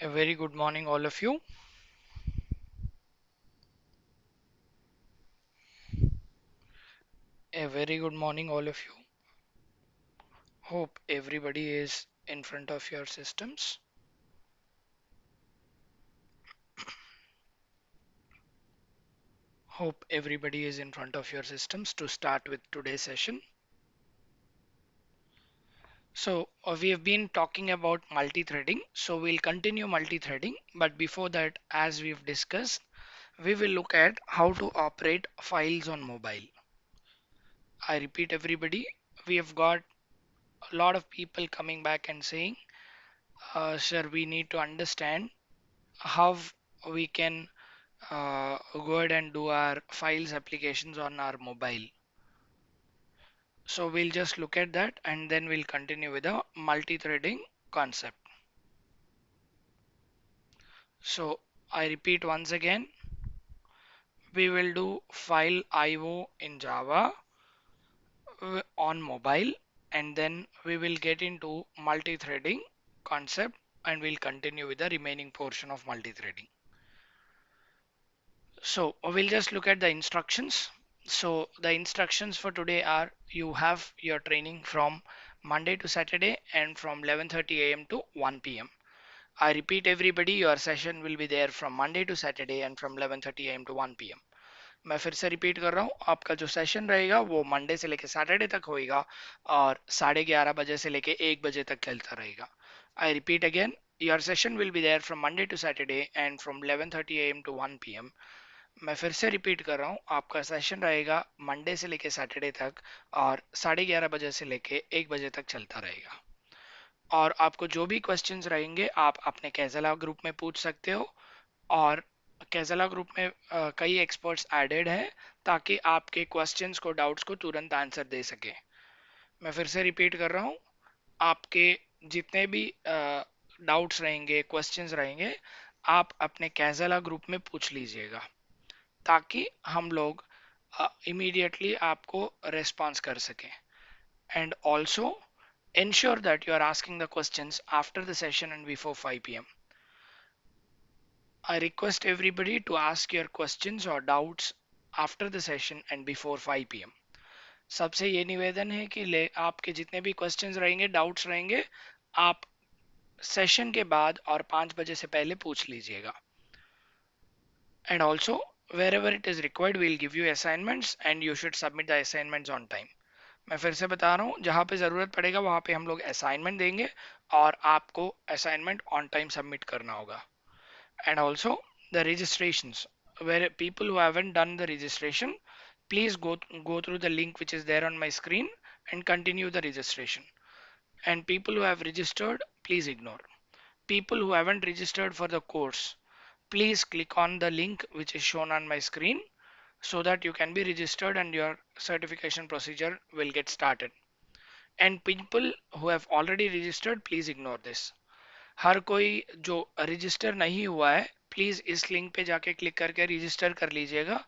A very good morning, all of you. A very good morning, all of you. Hope everybody is in front of your systems. Hope everybody is in front of your systems to start with today's session. We have been talking about multi-threading. So, we'll continue multi-threading. But before that, as we've discussed, we will look at how to operate files on mobile. I repeat, everybody, we have got a lot of people coming back and saying, sir, we need to understand how we can go ahead and do our files applications on our mobile. So we'll just look at that and then we'll continue with the multi-threading concept. So I repeat once again, we will do file IO in Java on mobile, and then we will get into multi-threading concept and we'll continue with the remaining portion of multi-threading. So we'll just look at the instructions. So the instructions for today are you have your training from Monday to Saturday and from 11:30 a.m. to 1 p.m. I repeat, everybody, your session will be there from Monday to Saturday and from 11:30 a.m. to 1 p.m. मैं फिर से repeat कर रहा हूँ, आपका जो session रहेगा वो मंडे से लेके सैटरडे तक होएगा और 11:30 बजे से लेके 1 बजे तक चलता रहेगा. I repeat again, your session will be there from Monday to Saturday and from 11:30 a.m. to 1 p.m. मैं फिर से रिपीट कर रहा हूँ, आपका सेशन रहेगा मंडे से लेके सैटरडे तक और 11:30 बजे से लेके 1 बजे तक चलता रहेगा. और आपको जो भी क्वेश्चंस रहेंगे आप अपने कैजला ग्रुप में पूछ सकते हो. और कैजला ग्रुप में कई एक्सपर्ट्स एडेड हैं ताकि आपके क्वेश्चंस को डाउट्स को तुरंत आंसर दे सके. मैं फिर से रिपीट कर रहा हूँ, आपके जितने भी डाउट्स रहेंगे, क्वेश्चंस रहेंगे, आप अपने कैजला ग्रुप में पूछ लीजिएगा ताकि हम लोग immediately आपको response कर सकें. And also ensure that you are asking the questions after the session and before 5 p.m. I request everybody to ask your questions or doubts after the session and before 5 p.m. सबसे ये निवेदन है कि आपके जितने भी क्वेश्चंस रहेंगे, doubts रहेंगे, आप सेशन के बाद और 5 बजे से पहले पूछ लीजिएगा. And also, wherever it is required, we'll give you assignments and you should submit the assignments on time. मैं फिर से बता रहा हूँ, जहाँ पे ज़रूरत पड़ेगा वहाँ पे हम लोग असाइनमेंट देंगे और आपको असाइनमेंट ऑन टाइम सबमिट करना होगा. And also the registrations, where people who haven't done the registration, please go through the link which is there on my screen and continue the registration. And people who have registered, please ignore. People who haven't registered for the course, please click on the link which is shown on my screen so that you can be registered and your certification procedure will get started. And people who have already registered, please ignore this. हर कोई जो register नहीं हुआ है, please इस link पे जाके click करके register कर लीजिएगा.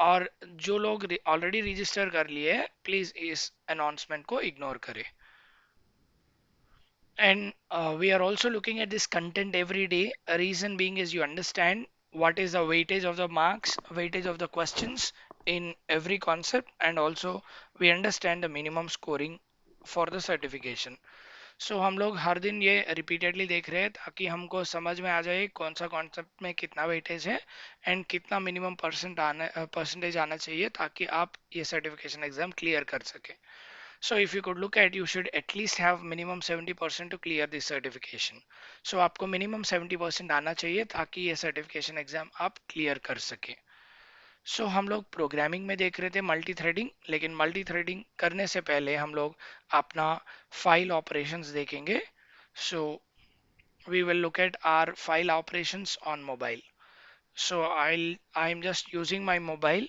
और जो लोग ऑलरेडी रजिस्टर कर लिए हैं, प्लीज इस अनाउंसमेंट को इग्नोर करें. And we are also looking at this content every day. A reason being is you understand what is the weightage of the marks, weightage of the questions in every concept, and also we understand the minimum scoring for the certification. सो हम लोग हर दिन ये repeatedly देख रहे हैं ताकि हमको समझ में आ जाए कौन सा कॉन्सेप्ट में कितना वेटेज है एंड कितना मिनिमम परसेंटेज आना चाहिए ताकि आप ये सर्टिफिकेशन एग्जाम क्लियर कर सके. So if you could look at, you should at least have minimum 70% to clear this certification. So आपको minimum 70% आना चाहिए ताकि ये certification exam आप clear कर सके. So हम लोग प्रोग्रामिंग में देख रहे थे मल्टी थ्रेडिंग, लेकिन मल्टी थ्रेडिंग करने से पहले हम लोग अपना फाइल ऑपरेशंस देखेंगे. So we will look at our file operations on mobile. So I'm just using my mobile.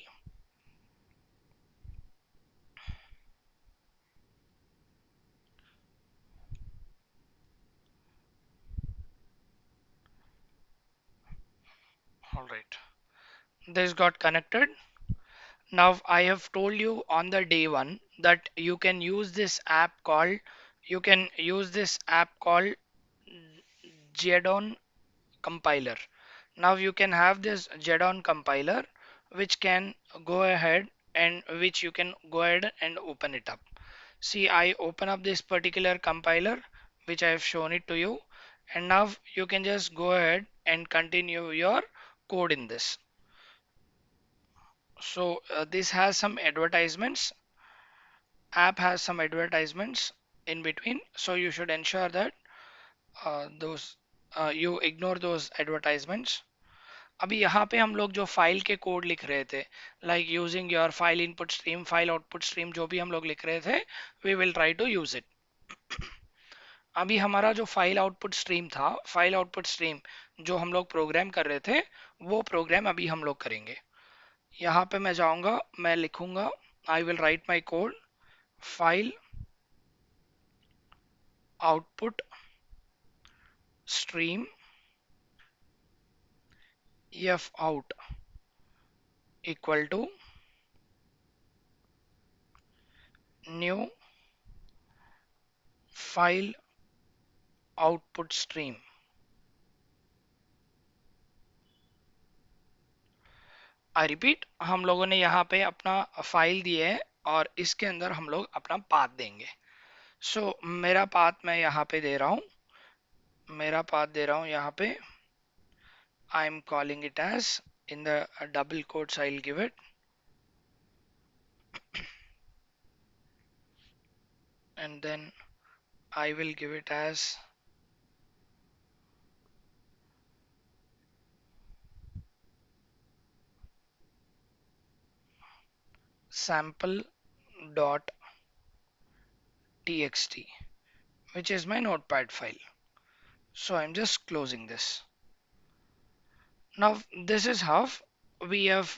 All right, this got connected. Now I have told you on the day one that you can use this app called Jedon compiler. Now you can have this JDON compiler which can go ahead and which you can go ahead and open it up. See, I open up this particular compiler which I have shown it to you, and now you can just go ahead and continue your code in this. So this has some advertisements. App has some advertisements in between, so you should ensure that those you ignore those advertisements. अभी यहाँ पे हम लोग जो file के code लिख रहे थे, like using your file input stream, file output stream, जो भी हम लोग लिख रहे थे, we will try to use it. अभी हमारा जो फाइल आउटपुट स्ट्रीम था, फाइल आउटपुट स्ट्रीम जो हम लोग प्रोग्राम कर रहे थे, वो प्रोग्राम अभी हम लोग करेंगे. यहाँ पे मैं जाऊंगा, मैं लिखूंगा, I will write my code, file output stream f out equal to new file output stream. I repeat, हम लोगों ने यहाँ पे अपना फाइल दिए है और इसके अंदर हम लोग अपना पाथ देंगे. सो मेरा पाथ मैं यहाँ पे दे रहा हूँ, मेरा पाथ दे रहा हूँ यहाँ पे. I am calling it as in the double quotes I'll give it, and then I will give it as sample dot txt, which is my notepad file. So I'm just closing this. Now this is how we have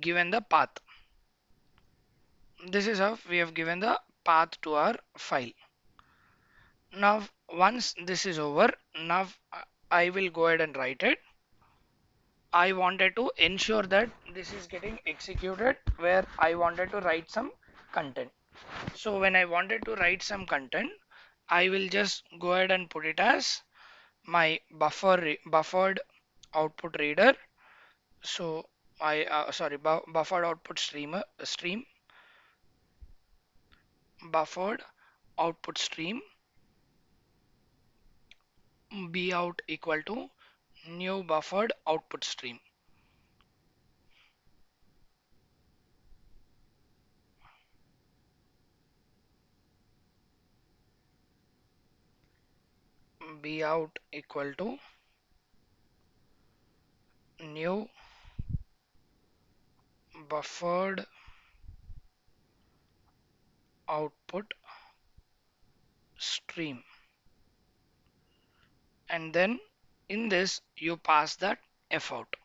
given the path. This is how we have given the path to our file. Now once this is over, now I will go ahead and write it. I wanted to ensure that this is getting executed where I wanted to write some content. So when I wanted to write some content, I will just go ahead and put it as my buffered output reader. So I sorry buffered output stream buffered output stream b out equal to new buffered output stream. B out equal to new buffered output stream, and then in this you pass that f out.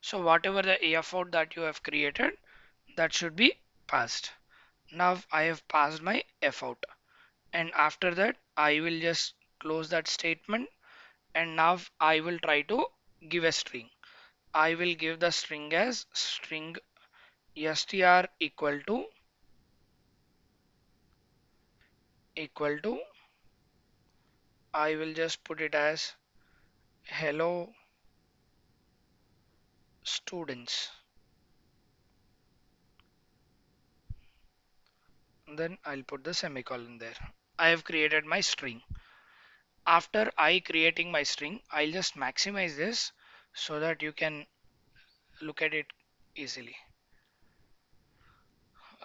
So whatever the f out that you have created, that should be passed. Now I have passed my f out, and after that I will just close that statement, and now I will try to give a string. I will give the string as string str equal to I will just put it as hello students. Then I'll put the semicolon there. I have created my string. After I creating my string, I'll just maximize this so that you can look at it easily.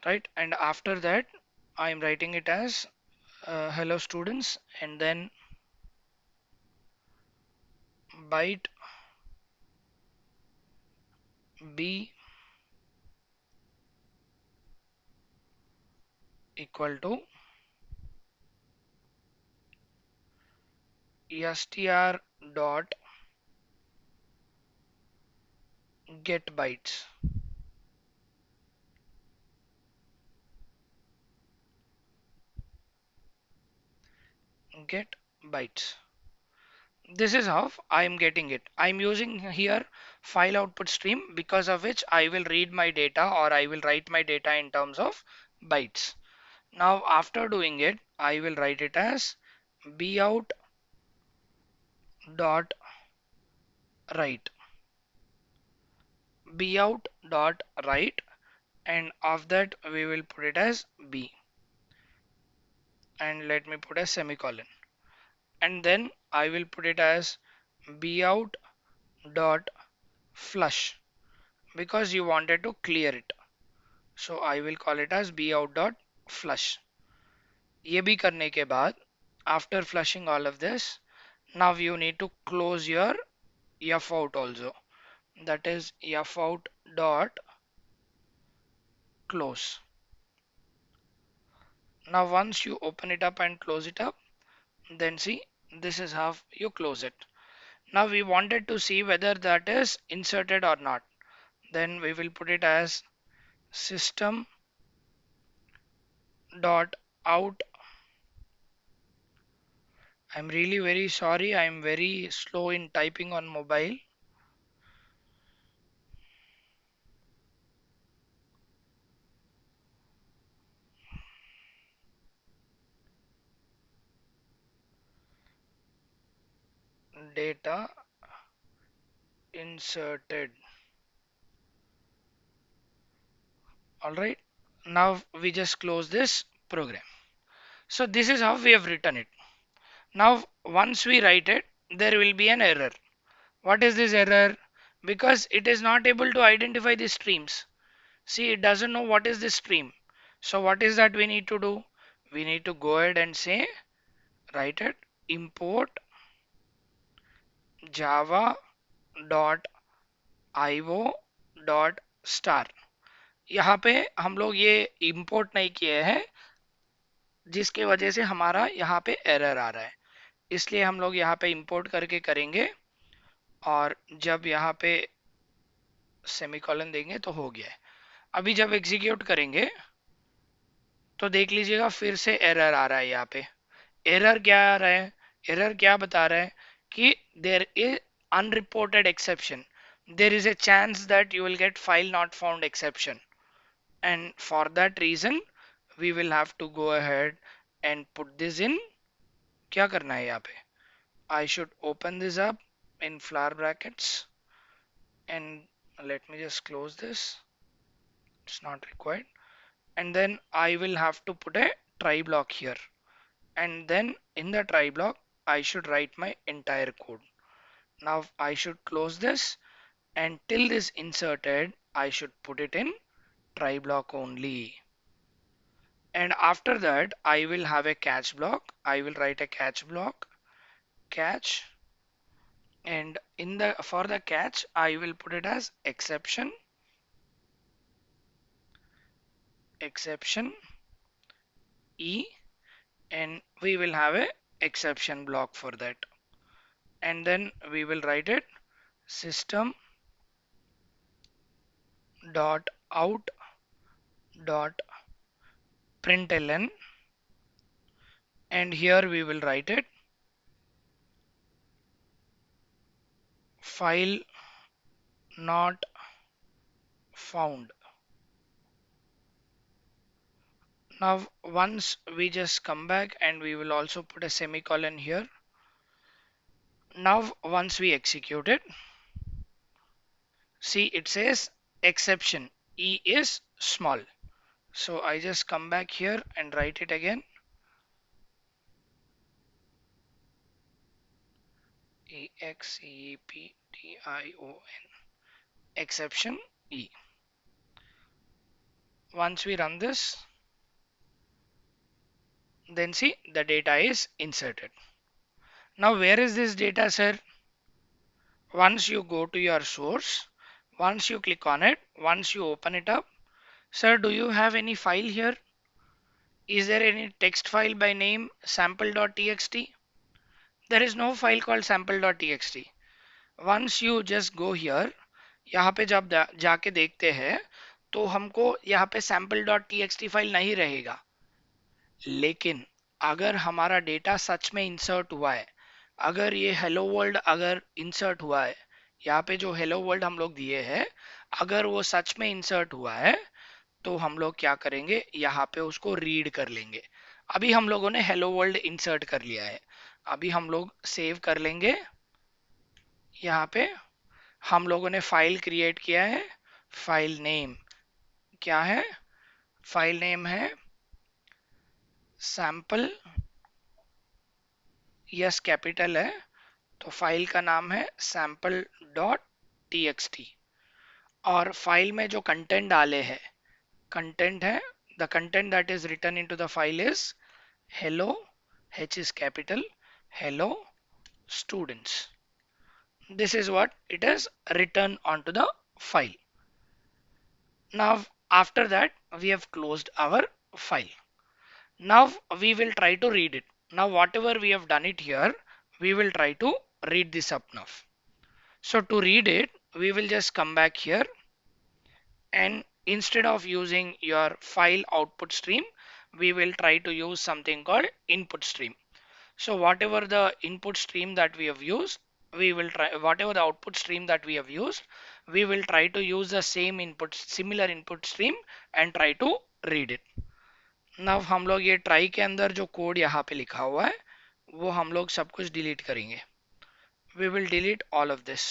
Right, and after that I'm writing it as hello students, and then byte b equal to str dot get bytes. Get bytes. This is how I am getting it. I am using here file output stream, because of which I will read my data or I will write my data in terms of bytes. Now after doing it, I will write it as b out dot write, b out dot write, and of that we will put it as b, and let me put a semicolon, and then I will put it as b out dot flush because you wanted to clear it. So I will call it as b out dot flush. ये भी करने के बाद, after flushing all of this, now you need to close your f out also. That is f out dot close. Now once you open it up and close it up, then see, this is how you close it. Now we wanted to see whether that is inserted or not. Then we will put it as system dot out. I'm really very sorry, I'm very slow in typing on mobile. Data inserted. Alright, now we just close this program. So this is how we have written it. Now once we write it, there will be an error. What is this error? Because it is not able to identify the streams. See, it doesn't know what is this stream. So what is that we need to do? We need to go ahead and say, write it, import java dot io dot star. यहाँ पे हम लोग ये import नहीं किए हैं, जिसके वजह से हमारा यहाँ पे एरर आ रहा है, इसलिए हम लोग यहाँ पे इंपोर्ट करके करेंगे, और जब यहाँ पे सेमीकोलन देंगे तो हो गया है। अभी जब एग्जीक्यूट करेंगे तो देख लीजिएगा फिर से एरर आ रहा है। यहाँ पे एरर क्या आ रहा है, एरर क्या बता रहा है कि there is unreported exception, there is a chance that you will get file not found exception, and for that reason we will have to go ahead and put this in. क्या करना है यहाँ पे, I should open this up in flower brackets, and let me just close this, it's not required, and then I will have to put a try block here, and then in the try block I should write my entire code. Now I should close this, and till this inserted I should put it in try block only, and after that I will have a catch block. I will write a catch block, catch, and in the for the catch I will put it as exception, exception e, and we will have a exception block for that, and then we will write it system dot out dot println, and here we will write it file not found. Now once we just come back, and we will also put a semicolon here. Now once we execute it, see, it says exception e is small. So I just come back here and write it again, exception, exception e. Once we run this, then see, the data is inserted. Now where is this data, sir? Once you go to your source, once you click on it, once you open it up, sir, do you have any file here? Is there any text file by name sample.txt? There is no file called sample.txt. Once you just go here, यहाँ पे जब जाके देखते हैं तो हमको यहाँ पे sample.txt फाइल नहीं रहेगा, लेकिन अगर हमारा डेटा सच में इंसर्ट हुआ है, अगर ये हेलो वर्ल्ड अगर इंसर्ट हुआ है, यहाँ पे जो हेलो वर्ल्ड हम लोग दिए हैं, अगर वो सच में इंसर्ट हुआ है तो हम लोग क्या करेंगे, यहाँ पे उसको रीड कर लेंगे। अभी हम लोगों ने हेलो वर्ल्ड इंसर्ट कर लिया है, अभी हम लोग सेव कर लेंगे यहाँ पे, हम लोगों ने फाइल क्रिएट किया है, फाइल नेम क्या है, फाइल नेम है सैंपल, यस कैपिटल है, तो फाइल का नाम है सैंपल डॉट टीएक्सटी। और फाइल में जो कंटेंट डाले हैं, कंटेंट है, the content that is written into the file is hello, h is capital, hello students. This is what it is written onto the file. Now after that we have closed our file. Now we will try to read it. Now whatever we have done it here, we will try to read this up now. So to read it, we will just come back here, and instead of using your file output stream, we will try to use something called input stream. So whatever the input stream that we have used, we will try, whatever the output stream that we have used, we will try to use the same input, similar input stream and try to read it. Now हम लोग ये try के अंदर जो code यहाँ पे लिखा हुआ है वो हम लोग सब कुछ डिलीट करेंगे. We will delete all of this.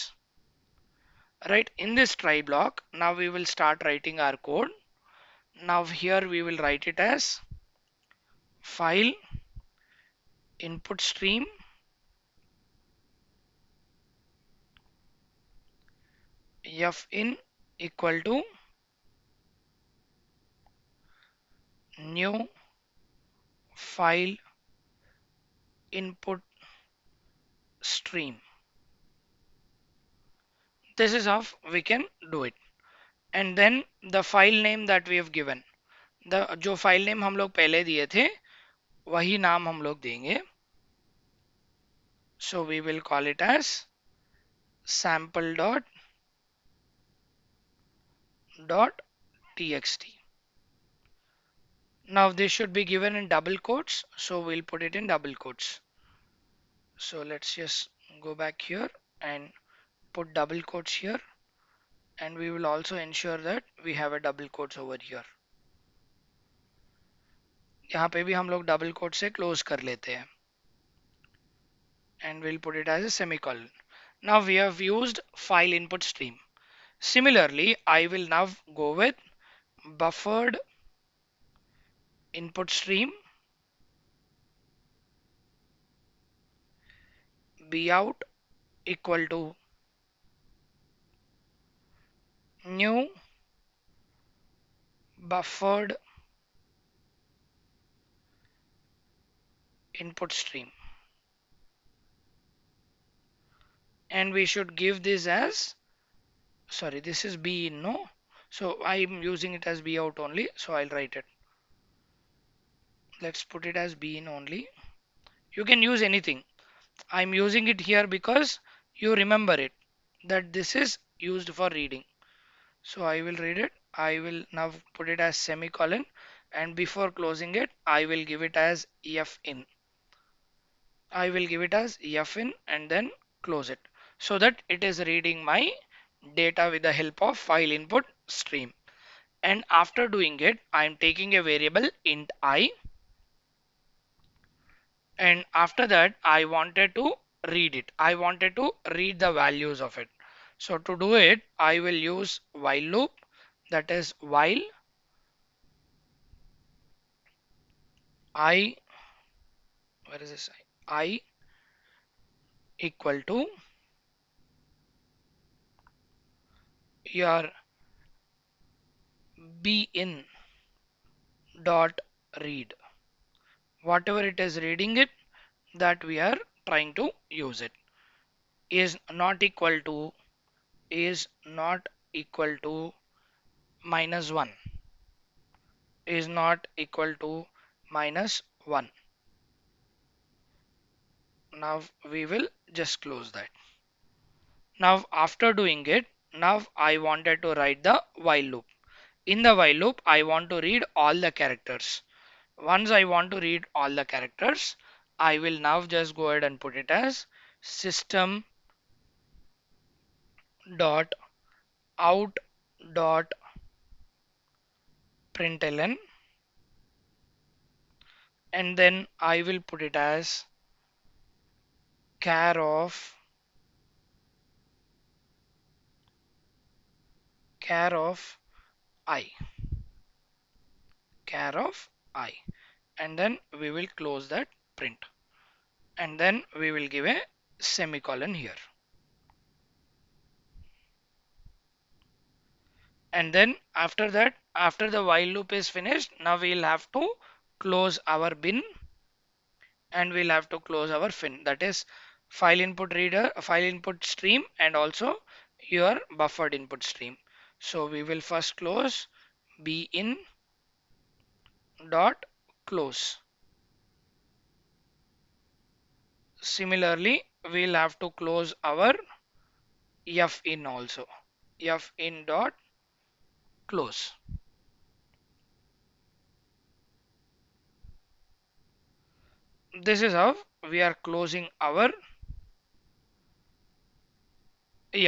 Right, in this try block, now we will start writing our code. Now here we will write it as file input stream fin equal to new file input stream. This is how we can do it. And then the file name that we have given, the जो file name हम लोग पहले दिए थे वही नाम हम लोग देंगे. So we will call it as sample dot txt. Now this should be given in double quotes, so we'll put it in double quotes. So let's just go back here and put double quotes here, and we will also ensure that we have a double quotes over here. यहाँ पे भी हम लोग double coat से close कर लेते हैं, and we'll put it as a semicolon. Now we have used file input stream. Similarly, I will now go with buffered input stream bout equal to new buffered input stream, and we should give this as, sorry, this is b in, no, so I'm using it as b out only, so I'll write it. Let's put it as b in only. You can use anything. I'm using it here because you remember it that this is used for reading. So I will read it. I will now put it as semicolon, and before closing it I will give it as fin. I will give it as fin and then close it, so that it is reading my data with the help of file input stream. And after doing it, I am taking a variable int I, and after that I wanted to read it. I wanted to read the values of it. So to do it, I will use while loop, that is while I, where is this, I equal to your bin dot read. Whatever it is reading it, that we are trying to use it, is not equal to, is not equal to -1, is not equal to -1. Now we will just close that. Now after doing it, now I wanted to write the while loop. In the while loop, I want to read all the characters. Once I want to read all the characters, I will now just go ahead and put it as system dot out dot println, and then I will put it as char of char of I, char of I, and then we will close that print, and then we will give a semicolon here. And then after that, after the while loop is finished, now we'll have to close our bin, and we'll have to close our fin, that is file input reader, file input stream, and also your buffered input stream. So we will first close bin dot close. Similarly, we'll have to close our fin also, fin dot close. This is how we are closing our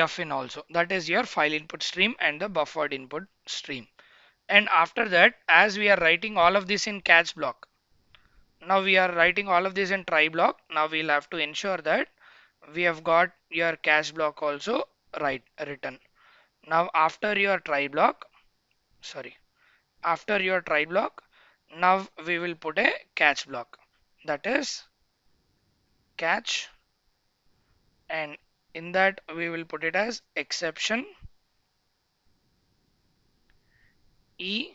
fin also, that is your file input stream and the buffered input stream. And after that, as we are writing all of this in catch block, now we are writing all of this in try block. Now we'll have to ensure that we have got your catch block also written. Now after your try block, sorry, after your try block, now we will put a catch block, that is catch, and in that we will put it as exception E,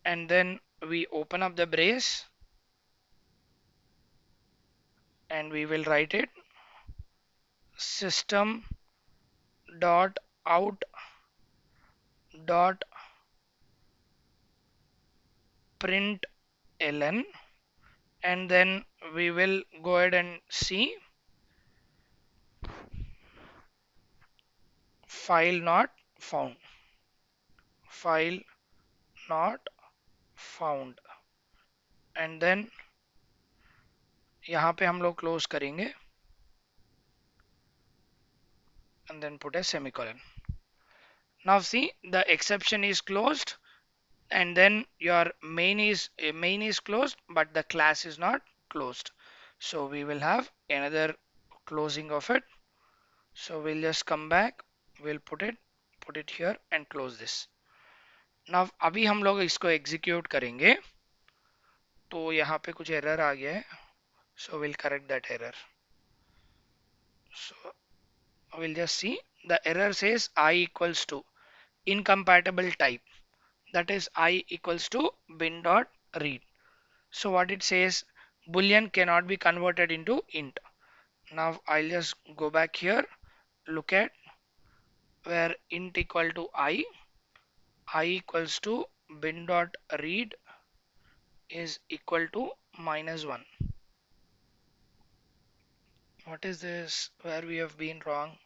and then we open up the brace and we will write it system dot out dot print ln, and then we will go ahead and see file not found, file not found, and then यहाँ पे हम लोग close करेंगे and then put a semicolon. Now see, the exception is closed, and then your main is closed, but the class is not closed. So we will have another closing of it. So we'll just come back, we'll put it here and close this. Now अभी हम लोग इसको execute करेंगे, तो यहाँ पे कुछ error आ गया है. So we'll correct that error. So we'll just see, the error says I equals to incompatible type, that is I equals to bin dot read. So what it says, boolean cannot be converted into int. Now I'll just go back here, look at where int equal to I equals to bin dot read is equal to -1. What is this, where we have been wrong?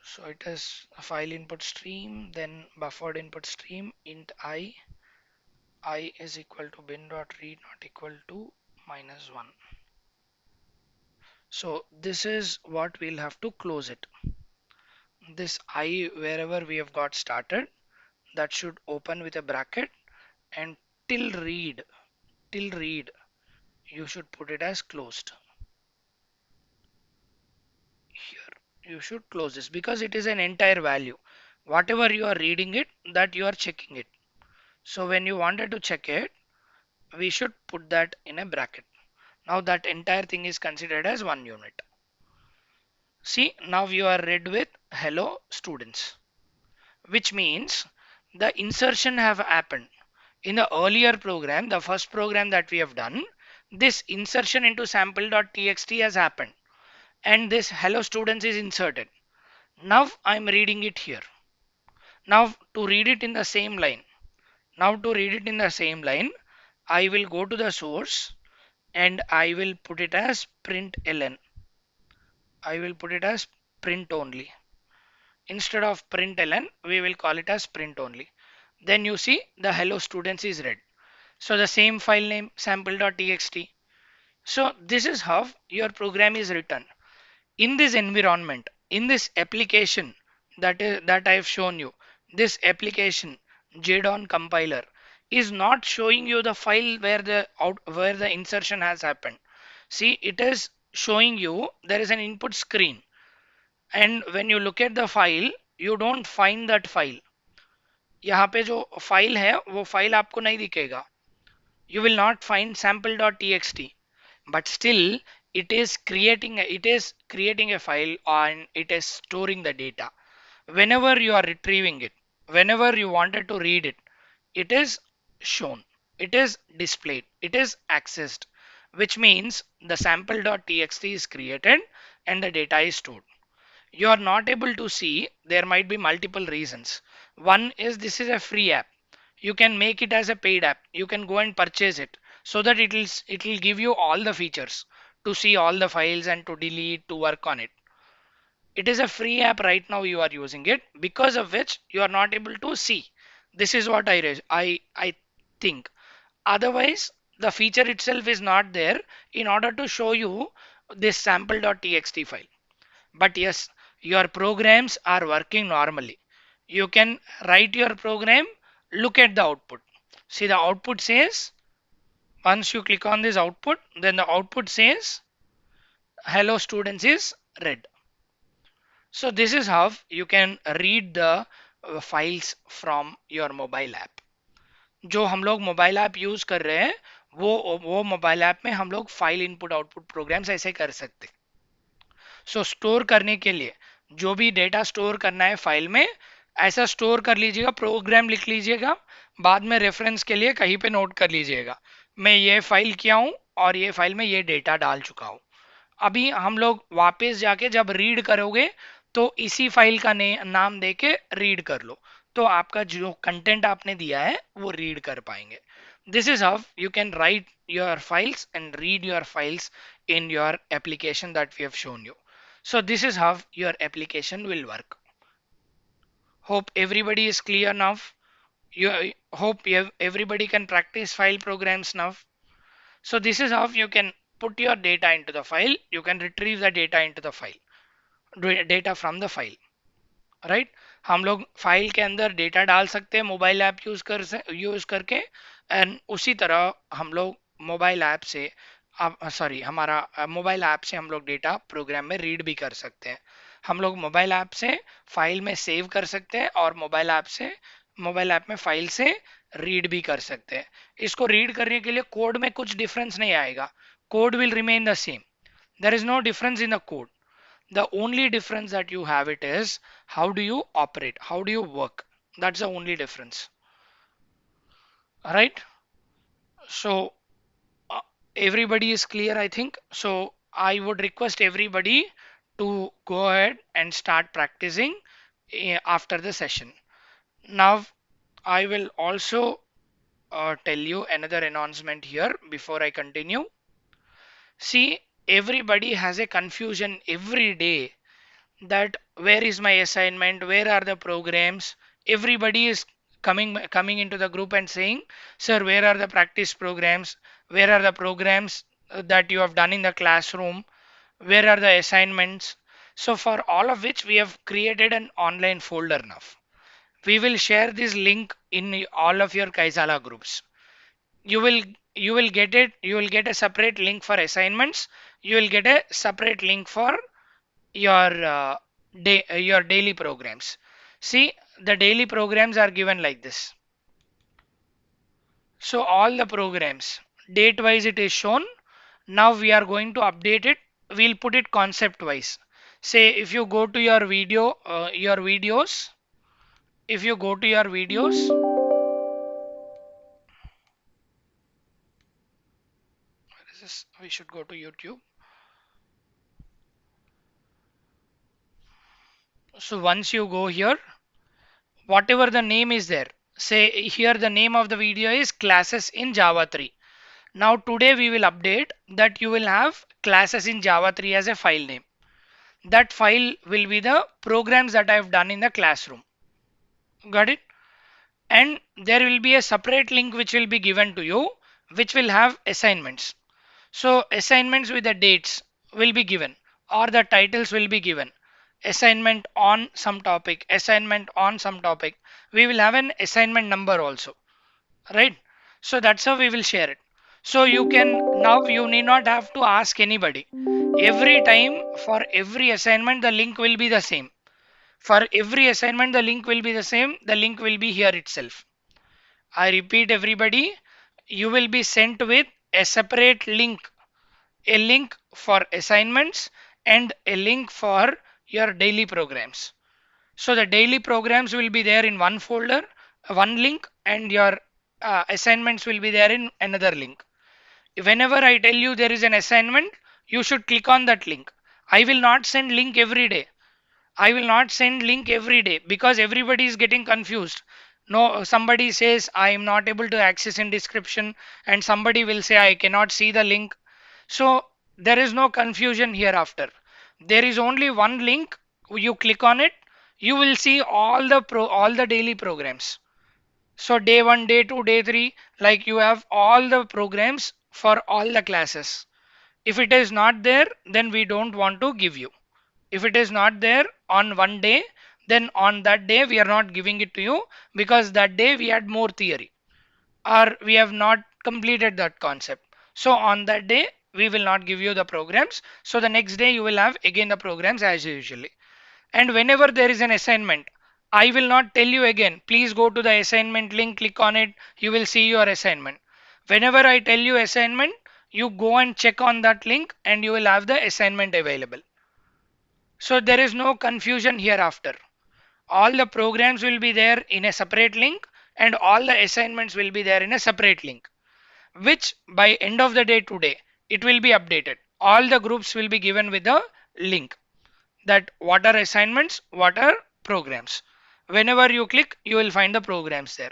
So it is a file input stream, then buffered input stream, int I is equal to bin dot read not equal to -1. So this is what we'll have to close it. This I, wherever we have got started, that should open with a bracket, and till read you should put it as closed. Here you should close this because it is an entire value. Whatever you are reading it, that you are checking it. So when you wanted to check it, we should put that in a bracket. Now that entire thing is considered as one unit. See, now you are read with hello students, which means the insertion have happened. In the earlier program, the first program that we have done, this insertion into sample.txt has happened, and this hello students is inserted. Now I'm reading it here. Now to read it in the same line, I will go to the source and I will put it as print ln. I will put it as print only. Instead of print ln, we will call it as print only. Then you see the hello students is read. So the same file name sample.txt. So this is how your program is written. In this environment, in this application that I have shown you, this application JDON compiler is not showing you the file where the insertion has happened. See, it is showing you there is an input screen. and when you look at the file, you don't find that file. यहाँ पे जो file है वो file आपको नहीं दिखेगा. You will not find sample.txt, but still it is creating a file and it is storing the data. Whenever you are retrieving it, whenever you wanted to read it, it is shown, it is displayed, it is accessed, which means the sample.txt is created and the data is stored. You are not able to see, there might be multiple reasons. One is this is a free app. You can make it as a paid app. You can go and purchase it so that it will give you all the features to see all the files and to delete, to work on it. It is a free app right now, you are using it, because of which you are not able to see. This is what I think. Otherwise, the feature itself is not there in order to show you this sample.txt file. But yes, your programs are working normally. You can write your program, look at the output. See, the output says, once you click on this output, then the output says hello students is red. So this is how you can read the files from your mobile app. जो हम लोग mobile app use कर रहे हैं, वो mobile app में हम लोग फाइल इनपुट आउटपुट प्रोग्राम्स ऐसे कर सकते. सो स्टोर करने के लिए जो भी डेटा स्टोर करना है फाइल में, ऐसा स्टोर कर लीजिएगा, प्रोग्राम लिख लीजिएगा, बाद में रेफरेंस के लिए कहीं पे नोट कर लीजिएगा, मैं ये फाइल किया हूँ और ये फाइल में ये डेटा डाल चुका हूँ. अभी हम लोग वापस जाके जब रीड करोगे तो इसी फाइल का नाम देके रीड कर लो, तो आपका जो कंटेंट आपने दिया है वो रीड कर पाएंगे. This is how you can write your files and read your files in your application that we have shown you. So this is how your application will work. Hope everybody is clear now. You hope everybody can practice file programs now. So this is how you can put your data into the file. You can retrieve the data into the file, data from the file. Right. हम लोग file के अंदर data डाल सकते हैं mobile app use करके, and उसी तरह हम लोग मोबाइल ऐप से सॉरी हमारा मोबाइल ऐप से हम लोग डेटा प्रोग्राम में रीड भी कर सकते हैं. हम लोग मोबाइल ऐप से फाइल में सेव कर सकते हैं और मोबाइल ऐप में फाइल से रीड भी कर सकते हैं. इसको रीड करने के लिए कोड में कुछ डिफरेंस नहीं आएगा. Code will remain the same. There is no difference in the code. The only difference that you have it is how do you operate, how do you work. That's the only difference. All right. So uh, everybody is clear, I think. So I would request everybody to go ahead and start practicing after the session. Now I will also tell you another announcement here before I continue. See, everybody has a confusion every day that where is my assignment, where are the programs. Everybody is coming into the group and saying, sir, where are the practice programs, where are the programs that you have done in the classroom, where are the assignments. So for all of which we have created an online folder now. We will share this link in all of your Kaizala groups. You will get it, you will get a separate link for assignments, you will get a separate link for your your daily programs. See, the daily programs are given like this. So all the programs, date wise it is shown. Now we are going to update it. We'll put it concept wise. Say if you go to your your videos, if you go to your videos, where is this? We should go to YouTube. So once you go here, whatever the name is there, say here the name of the video is classes in Java 3. Now today we will update that you will have classes in Java 3 as a file name. That file will be the programs that I have done in the classroom. Got it? And there will be a separate link which will be given to you, which will have assignments. So assignments with the dates will be given or the titles will be given. Assignment on some topic, assignment on some topic. We will have an assignment number also, right? So that's how we will share it. So you can, now you need not have to ask anybody. Every time, for every assignment the link will be the same. For every assignment the link will be the same, the link will be here itself. I repeat everybody, you will be sent with a separate link, a link for assignments and a link for your daily programs. So the daily programs will be there in one folder, one link, and your assignments will be there in another link. Whenever I tell you there is an assignment, you should click on that link. I will not send link every day. I will not send link every day because everybody is getting confused. No, somebody says I am not able to access in description, and somebody will say I cannot see the link. So there is no confusion hereafter. There is only one link. You click on it, you will see all the daily programs. So day 1, day 2, day 3, like you have all the programs for all the classes. If it is not there, then we don't want to give you. If it is not there on one day, then on that day we are not giving it to you because that day we had more theory or we have not completed that concept. So on that day we will not give you the programs. So the next day you will have again the programs as usually. And whenever there is an assignment, I will not tell you again, please go to the assignment link, click on it, you will see your assignment. Whenever I tell you assignment, you go and check on that link and you will have the assignment available. So there is no confusion hereafter. All the programs will be there in a separate link and all the assignments will be there in a separate link, which by end of the day today, it will be updated. All the groups will be given with a link that what are assignments, what are programs. Whenever you click, you will find the programs there,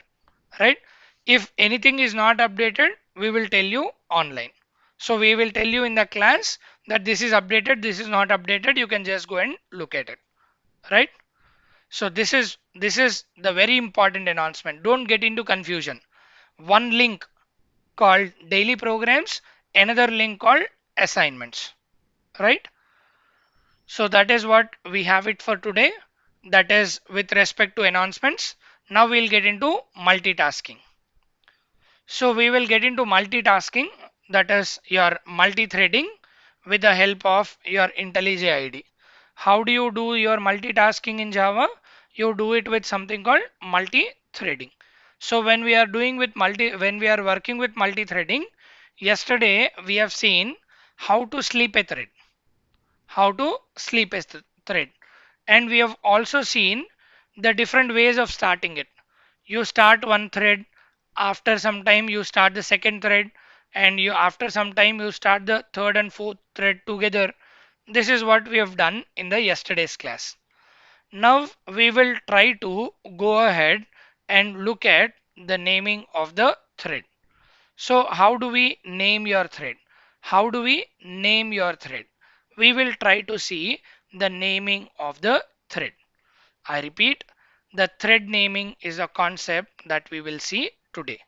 right? If anything is not updated, we will tell you online. So we will tell you in the class that this is updated, this is not updated. You can just go and look at it, right? So this is the very important announcement. Don't get into confusion. One link called daily programs, another link called assignments, right? So that is what we have it for today. That is with respect to announcements. Now we'll get into multitasking. So we will get into multitasking, that is your multi-threading with the help of your IntelliJ IDE. How do you do your multitasking in Java? You do it with something called multi-threading. So when we are working with multi-threading, yesterday we have seen how to sleep a thread, how to sleep a thread, and we have also seen the different ways of starting it. You start one thread, after some time you start the second thread, and you after some time you start the third and fourth thread together. This is what we have done in the yesterday's class. Now we will try to go ahead and look at the naming of the thread. So how do we name your thread? How do we name your thread? We will try to see the naming of the thread. I repeat, the thread naming is a concept that we will see today.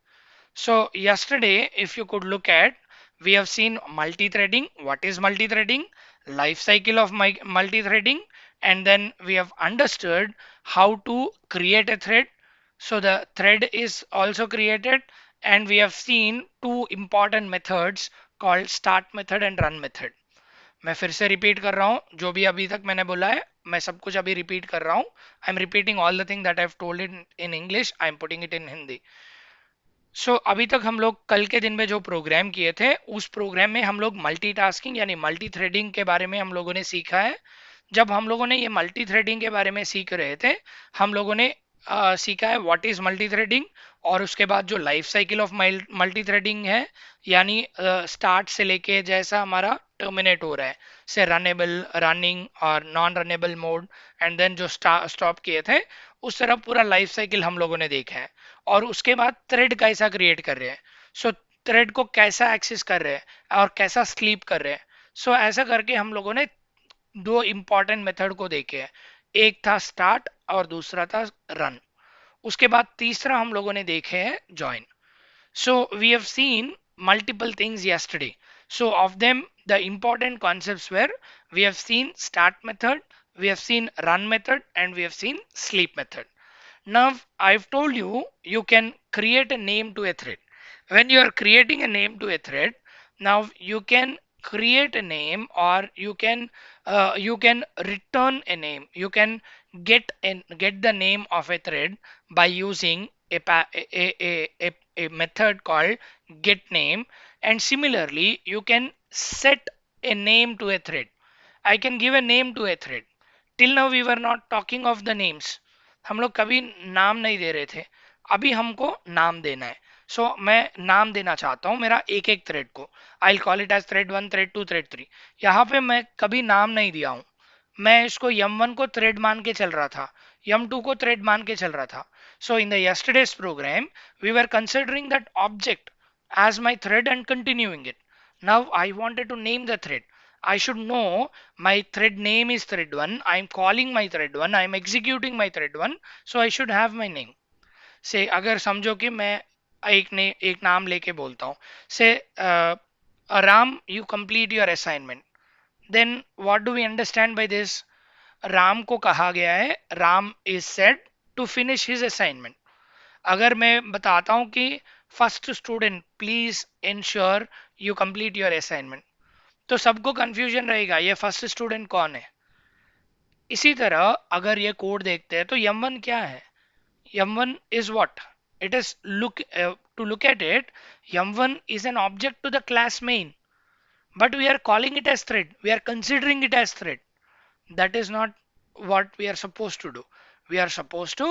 So yesterday, if you could look at, we have seen multi-threading. What is multi-threading? Life cycle of multi-threading. And then we have understood how to create a thread. So the thread is also created, and we have seen two important methods called start method and run method. मैं फिर से repeat कर रहा हूँ जो भी अभी तक मैंने बोला है, मैं सब कुछ अभी रिपीट कर रहा हूँ. I am repeating all the thing that I have told in English, I am putting it in Hindi. So अभी तक हम लोग कल के दिन में जो प्रोग्राम किए थे, उस प्रोग्राम में हम लोग मल्टीटास्किंग यानी मल्टी थ्रेडिंग के बारे में हम लोगों ने सीखा है. जब हम लोगों ने ये मल्टी थ्रेडिंग के बारे में सीख रहे थे, हम लोगों ने सीखा है व्हाट इज मल्टी थ्रेडिंग, और उसके बाद जो life cycle of multi threading है, यानी स्टार्ट से लेके जैसा हमारा टर्मिनेट हो रहा है, से रनेबल, रनिंग और non runnable mode, and then जो स्टॉप किए थे, उस तरह पूरा लाइफ साइकिल हम लोगों ने देखा है. और उसके बाद थ्रेड कैसा क्रिएट कर रहे हैं, सो थ्रेड को कैसा एक्सेस कर रहे हैं और कैसा स्लीप कर रहे हैं. सो ऐसा करके हम लोगों ने दो इंपॉर्टेंट मेथड को देखे हैं. एक था स्टार्ट और दूसरा था रन. उसके बाद तीसरा हम लोगों ने देखे हैं join. So we have seen multiple things yesterday. So of them, the important concepts were, we have seen start method, we have seen run method, and we have seen sleep method. Now I've told you, you can create a name to a thread. When you are creating a name to a thread, now you can create a name, or you can return a name. You can get the name of a thread by using a method called get name. And similarly, you can set a name to a thread. I can give a name to a thread. Till now we were not talking of the names. हम लोग कभी नाम नहीं दे रहे थे. अभी हमको नाम देना है. सो मैं नाम देना चाहता हूं मेरा एक एक थ्रेड को. I call it as thread 1, thread 2, thread 3. यहाँ पे मैं कभी नाम नहीं दिया हूं. मैं इसको यम 1 को थ्रेड मान के चल रहा था, यम 2 को थ्रेड मान के चल रहा था. So in the yesterday's program we were considering that object as my thread and continuing it. Now I wanted to name the thread. I should know my thread name is thread 1. I'm calling my thread 1. I'm executing my thread 1. So I should have my name. से अगर समझो कि मैं एक नाम लेके बोलता हूँ. Say Ram, you complete your assignment. Then what do we understand by this? Ram को कहा गया है, Ram is said to finish his assignment. अगर मैं बताता हूं कि first student please ensure you complete your assignment, तो सबको कंफ्यूजन रहेगा ये फर्स्ट स्टूडेंट कौन है. इसी तरह अगर ये कोड देखते हैं तो यम 1 क्या है? यम 1 is what? It is to look at it, yum1 is an object to the class main, but we are calling it as thread. We are considering it as thread. That is not what we are supposed to do. We are supposed to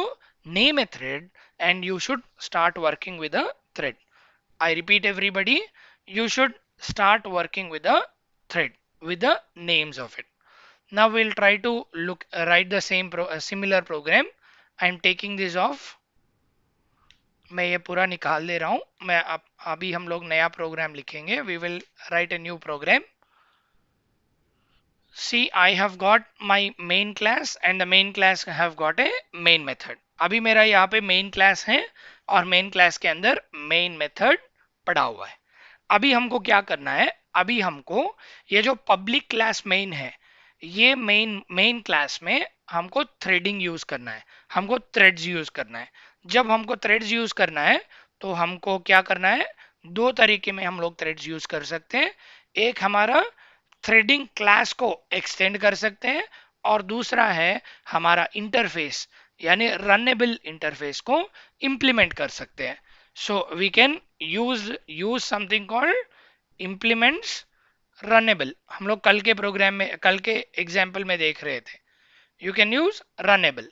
name a thread, and you should start working with a thread. I repeat, everybody, you should start working with a thread with the names of it. Now we'll try to write the similar program. I'm taking this off. मैं ये पूरा निकाल दे रहा हूं. मैं अभी हम लोग नया प्रोग्राम लिखेंगे. We will write a new program. See, I have got my main class and the main class have got a main method. अभी मेरा यहाँ पे main class है और main class के अंदर main method पड़ा हुआ है. अभी हमको क्या करना है? अभी हमको ये जो public class main है, ये main class में हमको threading यूज करना है, हमको threads यूज करना है. जब हमको threads यूज करना है तो हमको क्या करना है? दो तरीके में हम लोग threads यूज कर सकते हैं. एक हमारा थ्रेडिंग क्लास को एक्सटेंड कर सकते हैं, और दूसरा है हमारा इंटरफेस यानी रनेबल इंटरफेस को इंप्लीमेंट कर सकते हैं. So we can use something called implements runnable. हम लोग कल के प्रोग्राम में, कल के एग्जाम्पल में देख रहे थे. यू कैन यूज रनेबल,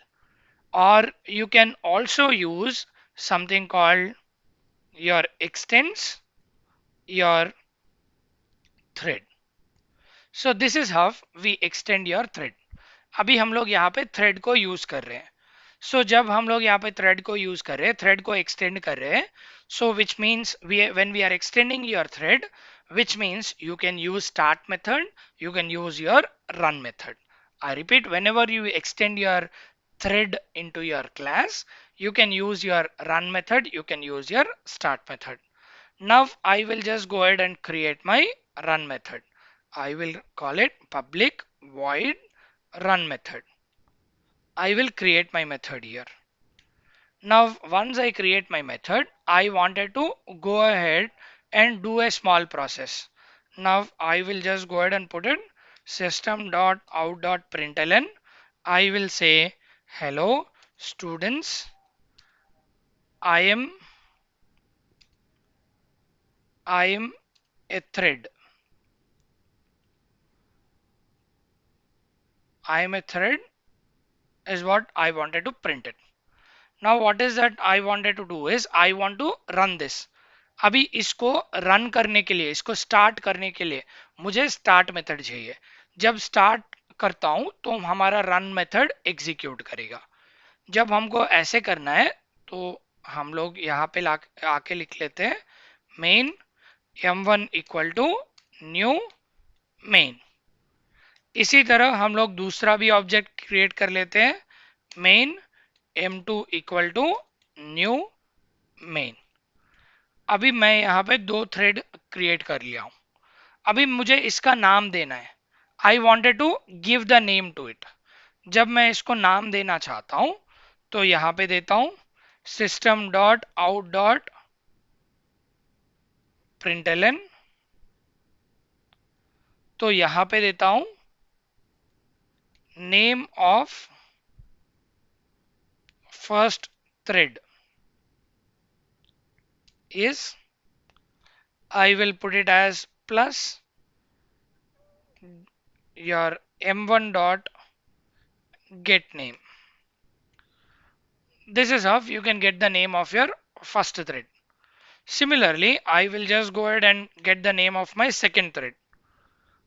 और you can also use something called your extends your thread. So this is how we extend your thread. अभी हम लोग यहाँ पे थ्रेड को यूज कर रहे हैं. सो जब हम लोग यहाँ पे थ्रेड को यूज कर रहे हैं, थ्रेड को एक्सटेंड कर रहे हैं, so which means when we are extending your thread, which means you can use start method, you can use your run method. I repeat, whenever you extend your thread into your class, you can use your run method, you can use your start method. Now I will just go ahead and create my run method. I will call it public void run method. I will create my method here. Now once I create my method, I wanted to go ahead and do a small process. Now I will just go ahead and put it system.out.println. I will say hello students, I am a thread. I am a thread is what I wanted to print it. Now what is that I wanted to do is I want to run this. अभी इसको run करने के लिए, इसको start करने के लिए मुझे स्टार्ट मेथड चाहिए. जब स्टार्ट करता हूं तो हमारा रन मेथड एग्जीक्यूट करेगा. जब हमको ऐसे करना है तो हम लोग यहाँ पे आके लिख लेते हैं main m1 equal to new main. इसी तरह हम लोग दूसरा भी ऑब्जेक्ट क्रिएट कर लेते हैं main m2 equal to new main. अभी मैं यहाँ पे दो थ्रेड क्रिएट कर लिया हूं. अभी मुझे इसका नाम देना है. I wanted to give the name to it. जब मैं इसको नाम देना चाहता हूं तो यहाँ पे देता हूं system.out.println println, तो यहां पे देता हूं name of first thread is, I will put it as plus your m1 dot get name. This is how you can get the name of your first thread. Similarly, I will just go ahead and get the name of my second thread.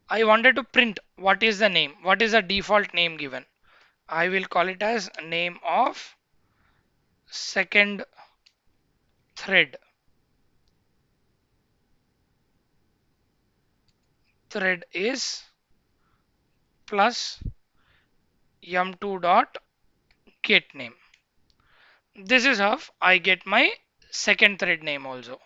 I wanted to print what is the name, what is the default name given. I will call it as name of second thread. Thread is plus m2 dot get name. This is how I get my second thread name also.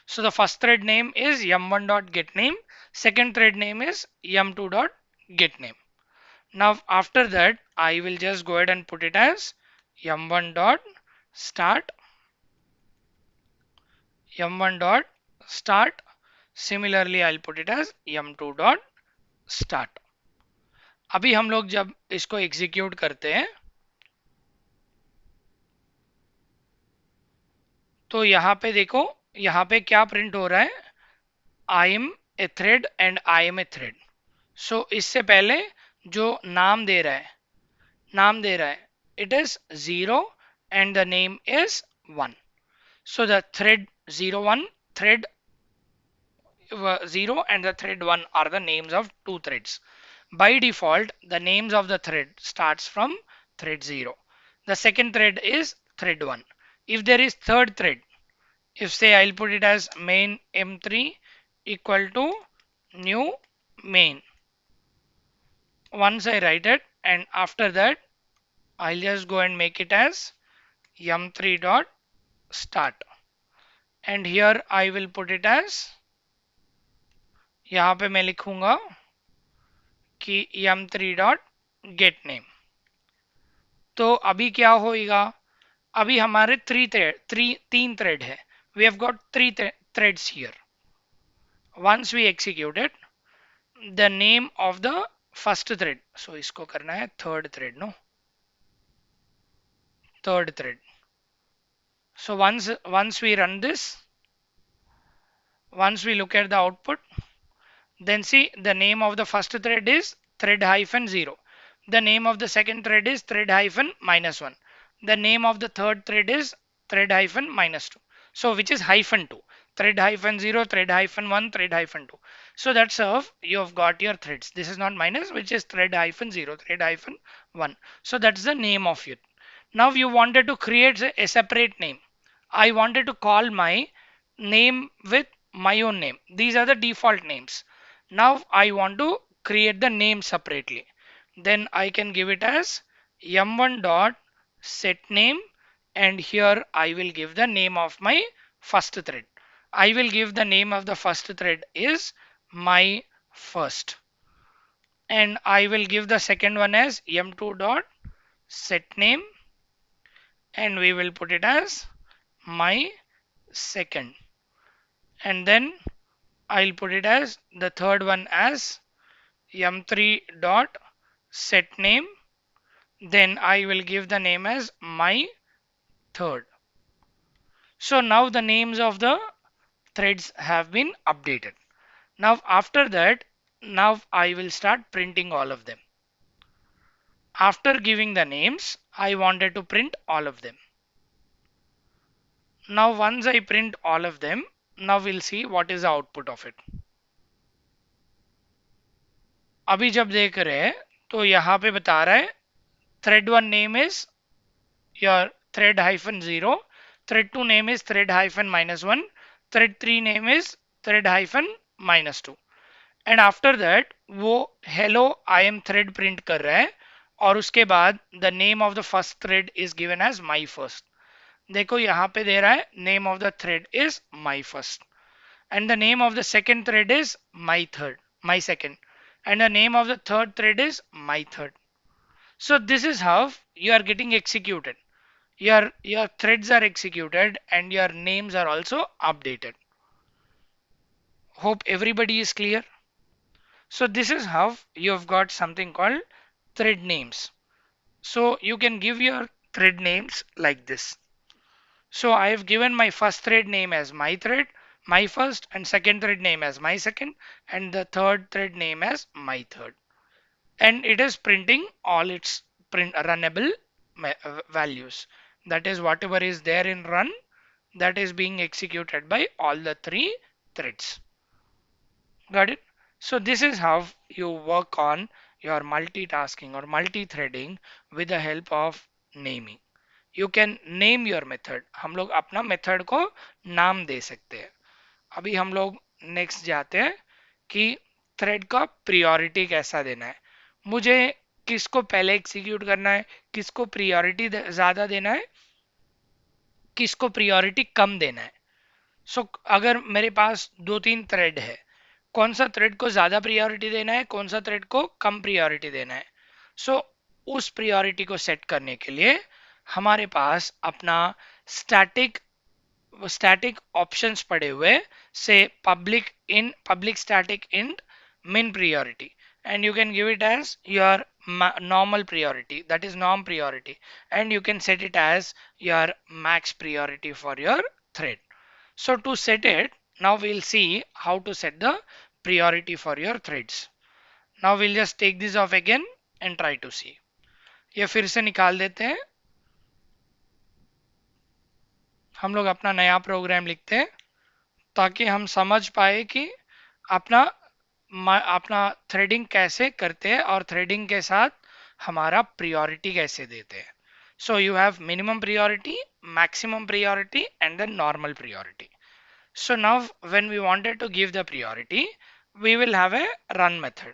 So the first thread name is m1 dot get name. Second thread name is m2 dot get name. Now after that, I will just go ahead and put it as m1 dot start, m1 dot start. Similarly, I'll put it as m2 dot start. अभी हम लोग जब इसको execute करते हैं तो यहाँ पे देखो, यहाँ पे क्या प्रिंट हो रहा है, I am a thread and I am a thread. So इससे पहले जो नाम दे रहा है, नाम दे रहा है, it is 0 and the name is 1. So the thread 01, thread 0 and the thread 1 are the names of two threads. By default, the names of the thread starts from thread 0. The second thread is thread 1. If there is third thread, if say I'll put it as main m3 equal to new main. Once I write it, and after that I'll just go and make it as m3 dot start, and here I will put it as, यहाँ पे मैं लिखूंगा कि m3 dot get name. तो अभी क्या होगा, अभी हमारे तीन थ्रेड है. We have got three threads here. Once we execute it, the name of the first thread, so इसको करना है third thread, no, third thread. So once we run this, once we look at the output, then see the name of the first thread is thread hyphen 0. The name of the second thread is thread hyphen minus 1. The name of the third thread is thread hyphen minus 2. So which is hyphen 2. Thread hyphen 0, thread hyphen 1, thread hyphen 2. So that's how you have got your threads. This is not minus, which is thread hyphen 0, thread hyphen 1. So that's the name of it. Now you wanted to create a separate name. I wanted to call my name with my own name. These are the default names. Now I want to create the name separately. Then I can give it as m1 dot set name, and here I will give the name of my first thread. I will give the name of the first thread is my first, and I will give the second one as m2 dot set name, and we will put it as my second, and then I'll put it as the third one as m3 dot set name, then I will give the name as my third. So now the names of the threads have been updated. Now after that, now I will start printing all of them. After giving the names, I wanted to print all of them. Now once I print all of them, now we'll see what is the output of it. अभी जब देख रहे हैं तो यहाँ पे बता रहा है thread 1 name is your thread hyphen 0, thread 2 name is thread hyphen minus 1, thread 3 name is thread hyphen minus 2, and after that वो hello I am thread print कर रहा है, और उसके बाद the name of the first thread is given as my first. देखो यहाँ पे दे रहा है name of the thread is my first, and the name of the second thread is my second, and the name of the third thread is my third. So this is how you are getting executed. Your threads are executed and your names are also updated. Hope everybody is clear. So this is how you have got something called thread names. So you can give your thread names like this. So I have given my first thread name as my thread, my first, and second thread name as my second, and the third thread name as my third. And it is printing all its runnable values. That is whatever is there in run, that is being executed by all the three threads. Got it? So this is how you work on your multitasking or multi-threading with the help of naming. You can name your method. हम लोग अपना method को नाम दे सकते हैं. अभी हम लोग नेक्स्ट जाते हैं कि थ्रेड का प्रियोरिटी कैसा देना है. मुझे किसको पहले एग्जीक्यूट करना है, किसको प्रियोरिटी ज्यादा देना है, किसको प्रियोरिटी कम देना है. सो अगर मेरे पास दो तीन थ्रेड है, कौन सा थ्रेड को ज्यादा प्रियोरिटी देना है, कौन सा थ्रेड को कम प्रियोरिटी देना है. सो उस प्रियोरिटी को सेट करने के लिए हमारे पास अपना स्टैटिक स्टैटिक ऑप्शंस पड़े हुए, से public static int min priority, and you can give it as your normal priority, that is norm priority, and you can set it as your max priority for your thread. So to set it, now we'll see how to set the priority for your threads. Now we'll just take this off again and try to see. ये फिर से निकाल देते हैं. हम लोग अपना नया प्रोग्राम लिखते हैं ताकि हम समझ पाए कि अपना अपना थ्रेडिंग कैसे करते हैं और थ्रेडिंग के साथ हमारा प्रियोरिटी कैसे देते हैं. So you have minimum priority, maximum priority, and then normal priority. So now when we wanted to give the priority, we will have a run method.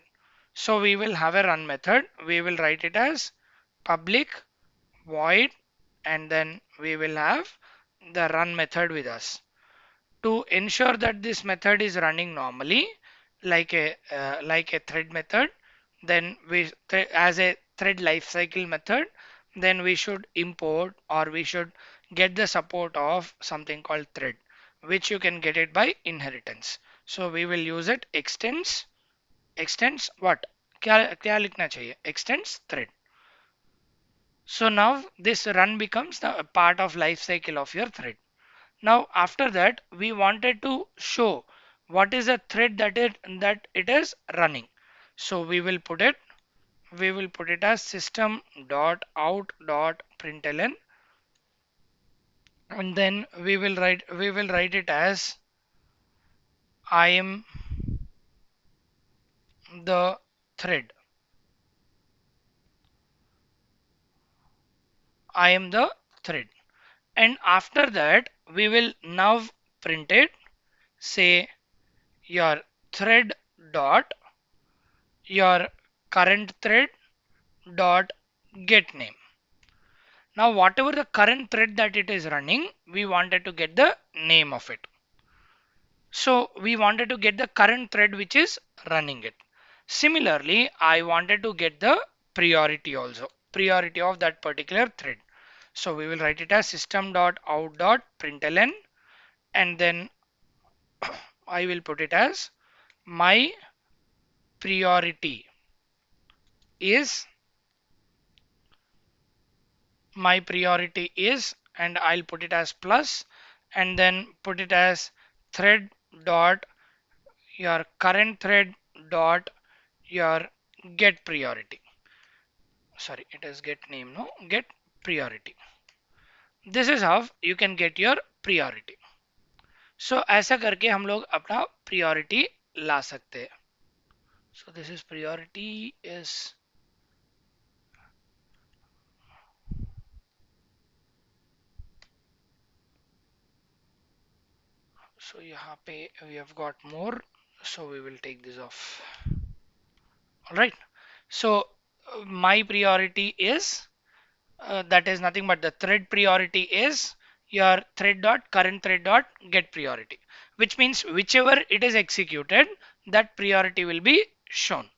So we will have a run method. We will write it as public void, and then we will have the run method with us. To ensure that this method is running normally like a thread method, then as a thread lifecycle method, then we should import, or we should get the support of something called thread, which you can get it by inheritance. So we will use it extends what, क्या लिखना चाहिए, extends thread. So now this run becomes the part of life cycle of your thread. Now after that, we wanted to show what is a thread that it is running. So we will put it as system dot out dot println, and then we will write it as I am the thread. I am the thread. And after that, we will now print it, say your thread dot your current thread dot get name. Now whatever the current thread that it is running, we wanted to get the name of it. So we wanted to get the current thread which is running it. Similarly, I wanted to get the priority also, priority of that particular thread. So we will write it as system.out.println, and then I will put it as my priority is and I'll put it as plus, and then put it as thread dot your current thread dot your get priority. Sorry, it is get name, no, get priority. This is how you can get your priority. So ऐसा करके हम लोग अपना priority ला सकते हैं. So this is priority is, so यहाँ पे we have got more, so we will take this off. All right. So my priority is that is nothing but the thread priority is your thread dot current thread dot get priority, which means whichever it is executed, that priority will be shown.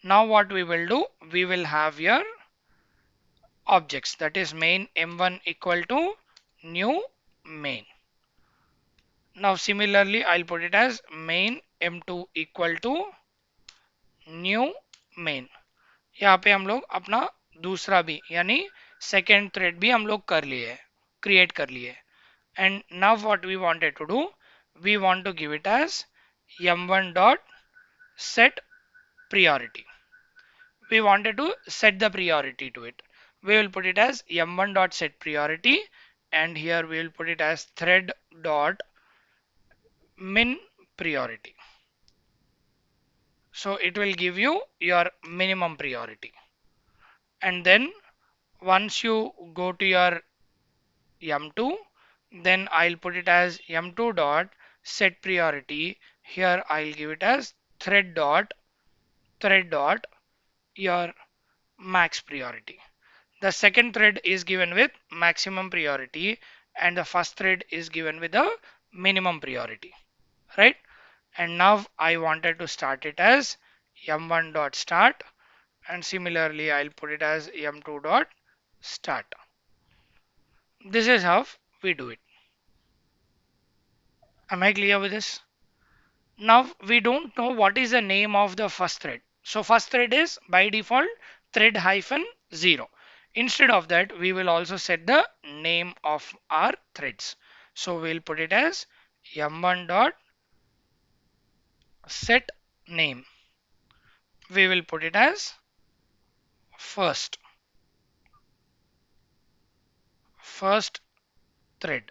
Now what we will do, we will have your objects, that is main m1 equal to new main. Now similarly I'll put it as main m2 equal to new main. यहाँ पे हम लोग अपना दूसरा भी यानी second thread भी हम लोग कर लिए, क्रिएट कर लिए. And now what we wanted to do, we want to give it as m1 dot set priority. We wanted to set the priority to it. We will put it as m1 dot set priority, and here we will put it as thread dot min priority. So it will give you your minimum priority. And then once you go to your m2, then I'll put it as m2 dot set priority. Here I'll give it as thread dot your max priority. The second thread is given with maximum priority and the first thread is given with the minimum priority, right? And now I wanted to start it as m1 dot start, and similarly I'll put it as m2 dot start. This is how we do it. Am I clear with this? Now we don't know what is the name of the first thread. So first thread is by default thread hyphen 0. Instead of that, we will also set the name of our threads. So we'll put it as m1 dot set name. We will put it as first thread.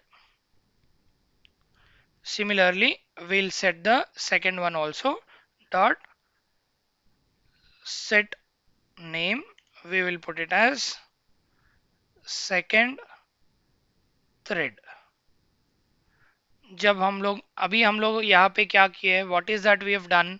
Similarly, we'll set the second one also dot set name. We will put it as second thread. जब हम लोग यहाँ पे क्या किए, what is that we have done,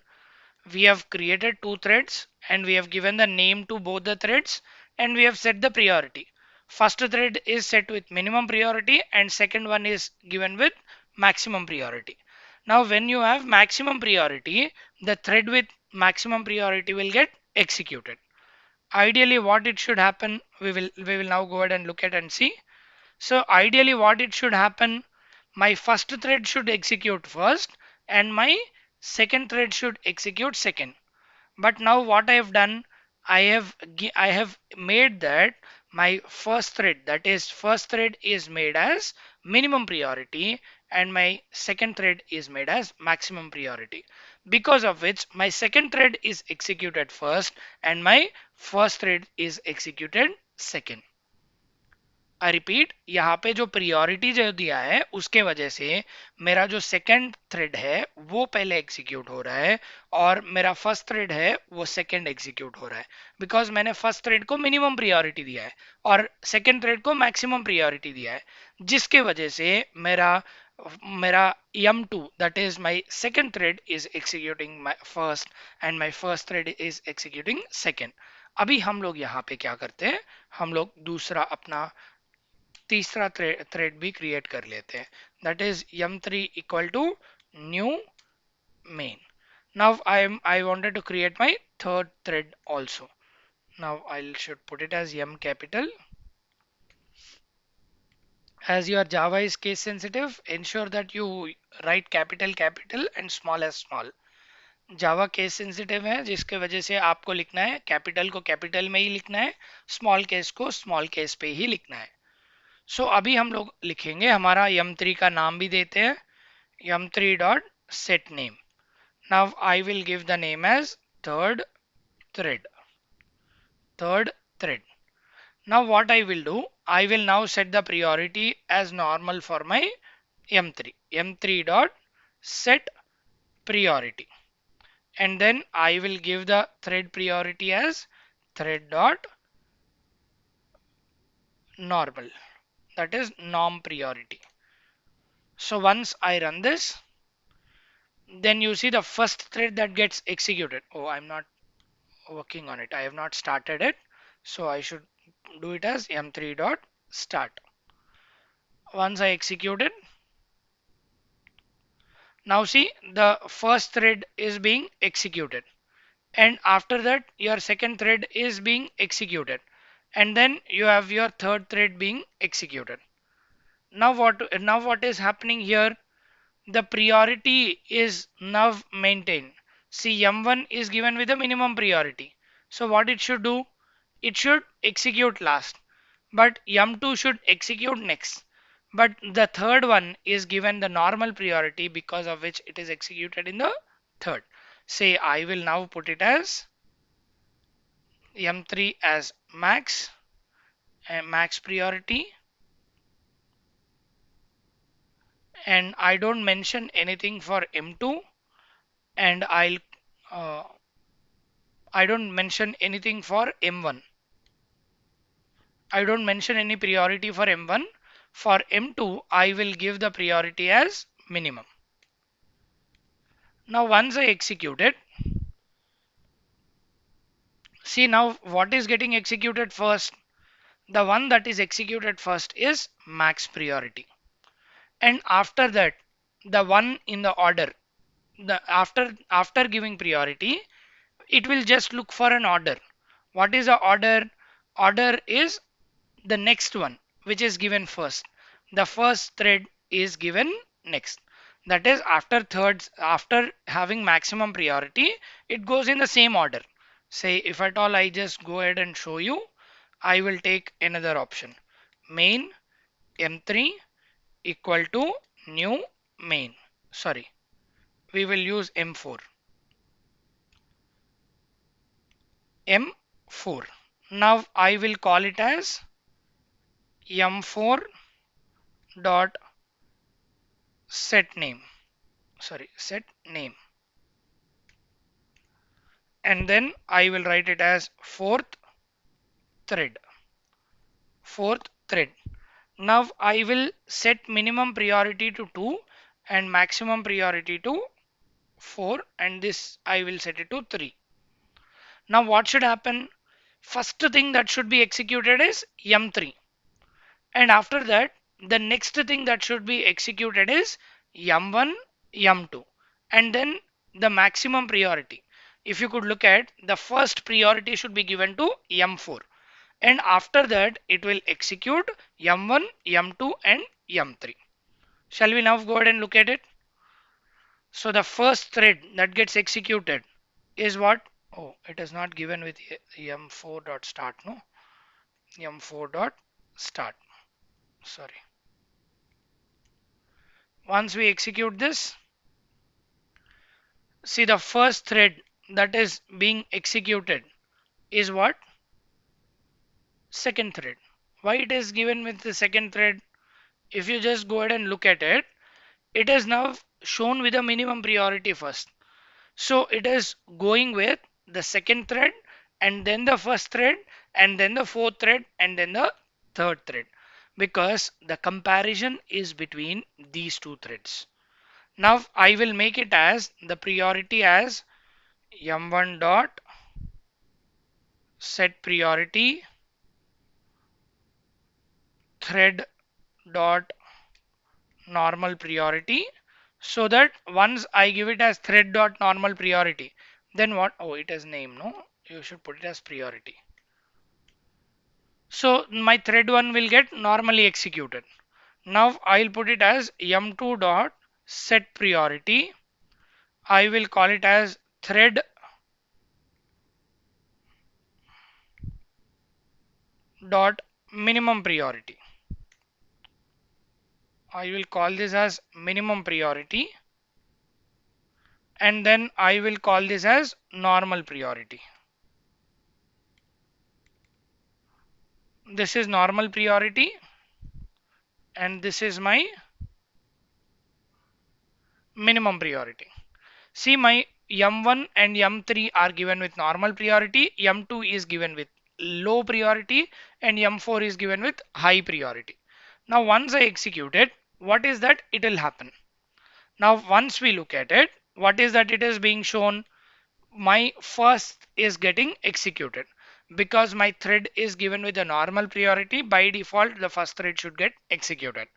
we have created two threads and we have given the name to both the threads and we have set the priority. First thread is set with minimum priority and second one is given with maximum priority. Now when you have maximum priority, the thread with maximum priority will get executed. Ideally what it should happen, we will now go ahead and look at and see. So ideally what it should happen, my first thread should execute first and my second thread should execute second. But now what I have done, I have made that my first thread, that is first thread is made as minimum priority and my second thread is made as maximum priority, because of which my second thread is executed first and my first thread is executed second. I repeat, यहाँ पे जो priority जो दिया है उसके वजह से मेरा जो सेकंड थ्रेड है वो पहले एग्जीक्यूट हो रहा है और मेरा फर्स्ट थ्रेड है वो सेकंड एग्जीक्यूट हो रहा है, बिकॉज मैंने फर्स्ट थ्रेड को मिनिमम प्रियोरिटी दिया है और सेकंड थ्रेड को मैक्सिमम प्रियोरिटी दिया है, जिसके वजह से मेरा मेरा m2 that is my second thread is executing my first and my first thread is executing second. अभी हम लोग यहाँ पे क्या करते हैं, हम लोग दूसरा अपना तीसरा थ्रेड भी क्रिएट कर लेते हैं, that is m3 equal to new main. Now I wanted to create my third thread also. Now I should put it as m capital. As your Java is case sensitive, ensure that you write capital and small as small. Java case sensitive है जिसके वजह से आपको लिखना है capital को capital में ही लिखना है, स्मॉल केस को स्मॉल केस पे ही लिखना है. सो अभी हम लोग लिखेंगे, हमारा m3 का नाम भी देते हैं m3 dot set name. Now I will give the name as third thread. Now what I will do, I will now set the priority as normal for my m3 dot set priority, and then I will give the thread priority as thread dot normal, that is norm priority. So once I run this, then you see the first thread that gets executed. Oh, I'm not working on it, I have not started it, so I should do it as m3 dot start. Once I execute it, now see the first thread is being executed and after that your second thread is being executed and then you have your third thread being executed. Now what is happening here, the priority is now maintained. See, M1 is given with a minimum priority. So what it should do? It should execute last. But M2 should execute next. But the third one is given the normal priority, because of which it is executed in the third. Say I will now put it as M3 as max, max priority, and I don't mention anything for M2, and uh, I don't mention anything for M1. I don't mention any priority for M1. For M2, I will give the priority as minimum. Now once I execute it, see now what is getting executed first? The one that is executed first is max priority. And after that, the one in the order, the after giving priority, it will just look for an order. What is the order? Order is the next one which is given first. The first thread is given next. That is, after thirds, after having maximum priority, it goes in the same order. Say if at all I just go ahead and show you, I will take another option. Main M3 equal to new main. Sorry, we will use M4. M4. Now I will call it as M4 dot set name. Sorry, set name. And then I will write it as thread. Fourth thread. Now I will set minimum priority to 2 and maximum priority to 4, and this I will set it to 3. Now what should happen? First thing that should be executed is M3, and after that the next thing that should be executed is M1, M2, and then the maximum priority. If you could look at, the first priority should be given to M4, and after that it will execute M1, M2 and M3. Shall we now go ahead and look at it? So the first thread that gets executed is what? Oh, it is not given with M4 dot start, no? M4 dot start. Sorry. Once we execute this, see the first thread that is being executed is what? Second thread. Why it is given with the second thread? If you just go ahead and look at it, it is now shown with a minimum priority first. So it is going with the second thread, and then the first thread, and then the fourth thread, and then the third thread, because the comparison is between these two threads. Now I will make it as the priority as M1 dot set priority thread dot normal priority, so that once I give it as thread dot normal priority, then what? Oh, it is name, no? You should put it as priority. So my thread 1 will get normally executed. Now I'll put it as M2 dot set priority. I will call it as thread dot minimum priority. I will call this as minimum priority, and then I will call this as normal priority. This is normal priority, and this is my minimum priority. See, my M1 and M3 are given with normal priority, M2 is given with low priority, and M4 is given with high priority. Now once I execute it, what is that? It will happen. Now once we look at it, what is that it is being shown? My first is getting executed because my thread is given with a normal priority. By default, the first thread should get executed.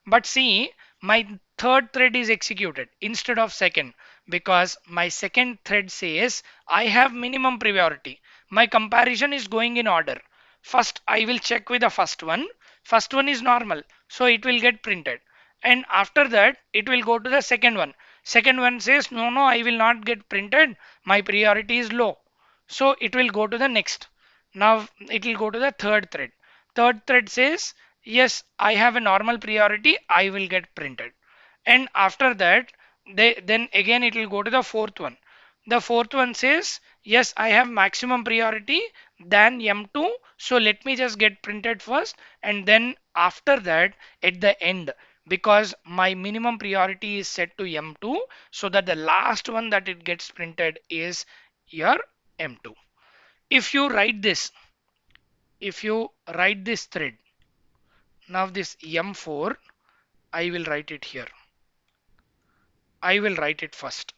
But see, my third thread is executed instead of second, because my second thread says I have minimum priority. My comparison is going in order. First, I will check with the first one. First one is normal, so it will get printed. And after that it will go to the second one. Second one says no, no, I will not get printed, my priority is low. So it will go to the next. Now it will go to the third thread. Third thread says yes, I have a normal priority, I will get printed. And after that then again it will go to the fourth one. The fourth one says yes, I have maximum priority than M2, so let me just get printed first, and then after that at the end, because my minimum priority is set to M2, so that the last one that it gets printed is your M2. If you write this, if you write this thread, now this M4, I will write it here. I will write it first.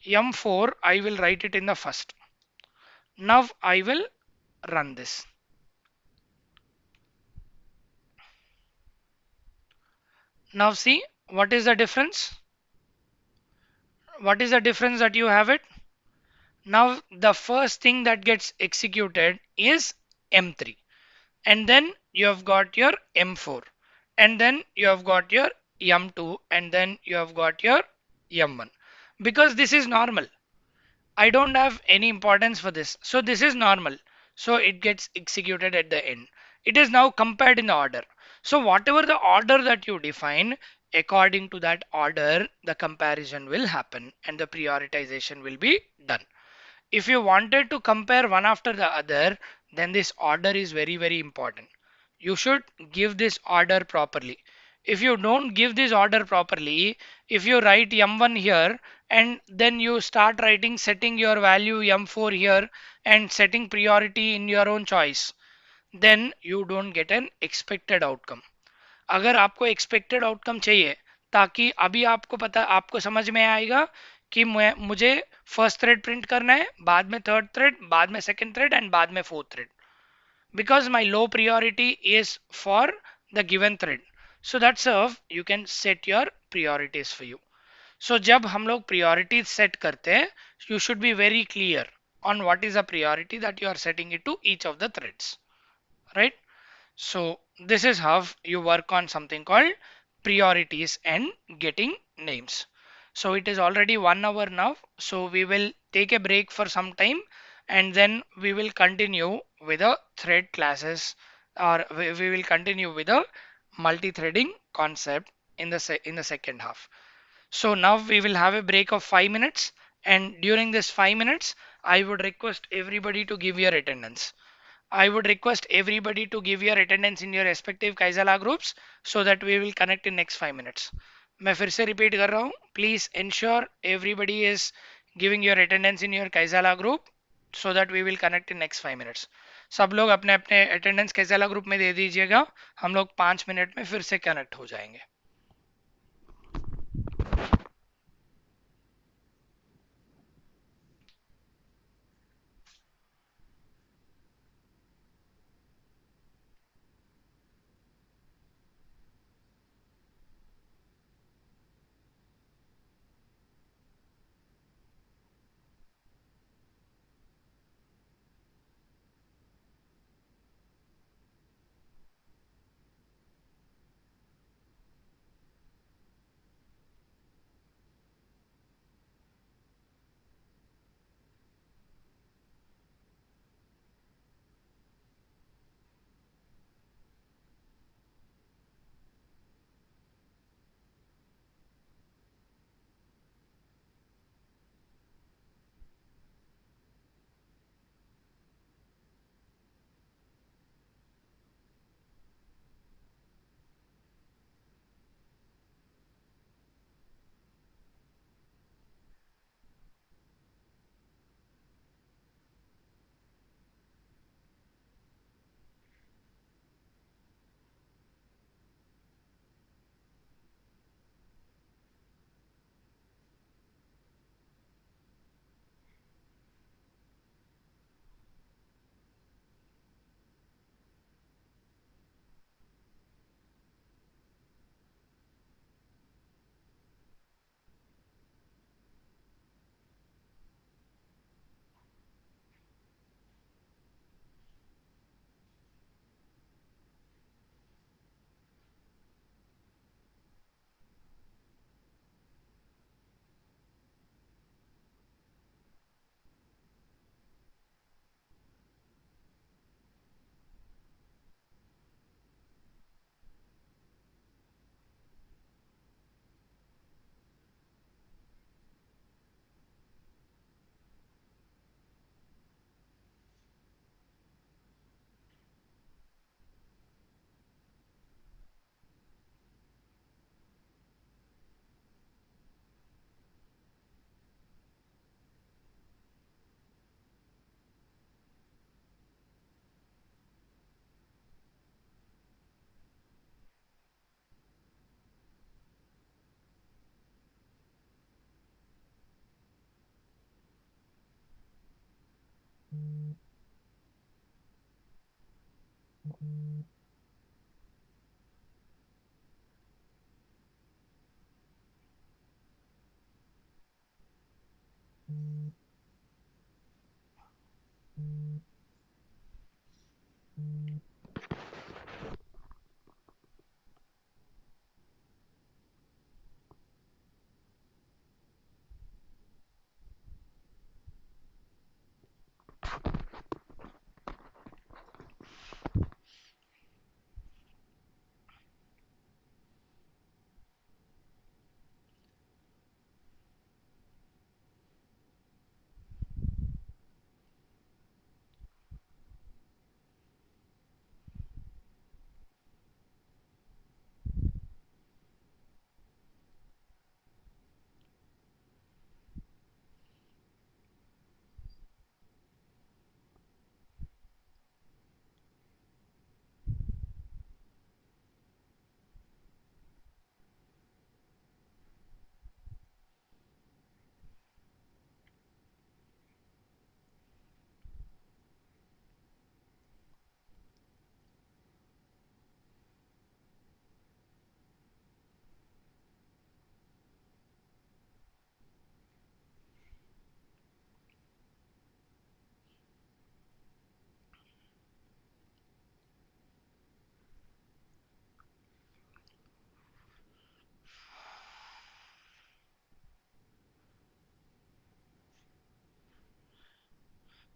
M4, I will write it in the first. Now I will run this. Now see, what is the difference? What is the difference that you have it? Now the first thing that gets executed is M3, and then you have got your M4, and then you have got your M2, and then you have got your M1. Because this is normal, I don't have any importance for this. So this is normal. So it gets executed at the end. It is now compared in the order. So whatever the order that you define, according to that order, the comparison will happen and the prioritization will be done. If you wanted to compare one after the other, then this order is very, very important. You should give this order properly. If you don't give this order properly, if you write M1 here and then you start writing setting your value M4 here and setting priority in your own choice, then you don't get an expected outcome. अगर आपको expected outcome चाहिए, ताकि अभी आपको पता, आपको समझ में आएगा कि मुझे फर्स्ट थ्रेड प्रिंट करना है, बाद में थर्ड थ्रेड, बाद में सेकंड थ्रेड एंड बाद में fourth thread, because my low priority is for the given thread. So that's how you can set your priorities for you. So जब हम लोग priorities set करते हैं, you should be very clear on what is the priority that you are setting it to each of the threads, right? So this is how you work on something called priorities and getting names. So it is already 1 hour now. So we will take a break for some time and then we will continue with the thread classes, or we will continue with the multi-threading concept in the second half. So now we will have a break of 5 minutes, and during this 5 minutes, I would request everybody to give your attendance. I would request everybody to give your attendance in your respective Kaizala groups so that we will connect in next 5 minutes. मैं फिर से repeat कर रहा हूँ. Please ensure everybody is giving your attendance in your Kaizala group so that we will connect in next 5 minutes. सब लोग अपने अपने attendance Kaizala group में दे दीजिएगा. हम लोग 5 मिनट में फिर से connect हो जाएंगे.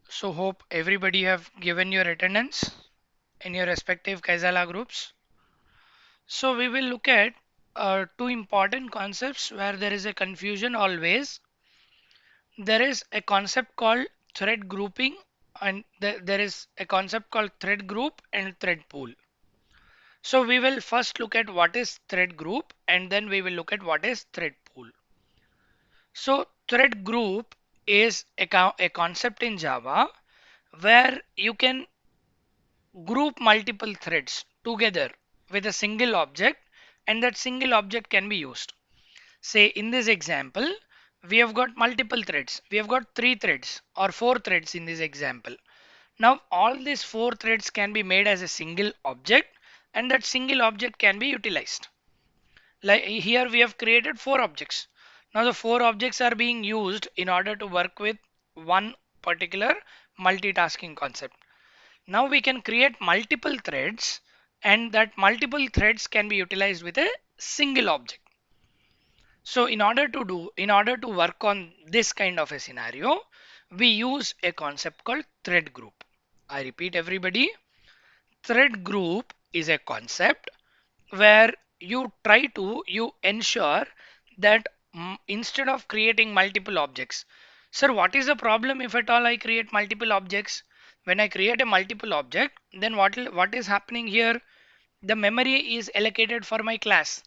So hope everybody have given your attendance in your respective Kaizala groups. So we will look at two important concepts where there is a confusion always. There is a concept called thread grouping, and there is a concept called thread group and thread pool. So we will first look at what is thread group and then we will look at what is thread pool. So thread group is a concept in Java where you can group multiple threads together with a single object, and that single object can be used. Say in this example, we have got multiple threads. We have got three threads or four threads in this example. Now all these four threads can be made as a single object, and that single object can be utilized. Like here we have created four objects. Now the four objects are being used in order to work with one particular multitasking concept. Now we can create multiple threads, and that multiple threads can be utilized with a single object. So in order to work on this kind of a scenario, we use a concept called thread group. I repeat everybody, thread group is a concept where you ensure that instead of creating multiple objects. Sir, what is the problem if at all I create multiple objects? When I create a multiple object, then what is happening here? The memory is allocated for my class.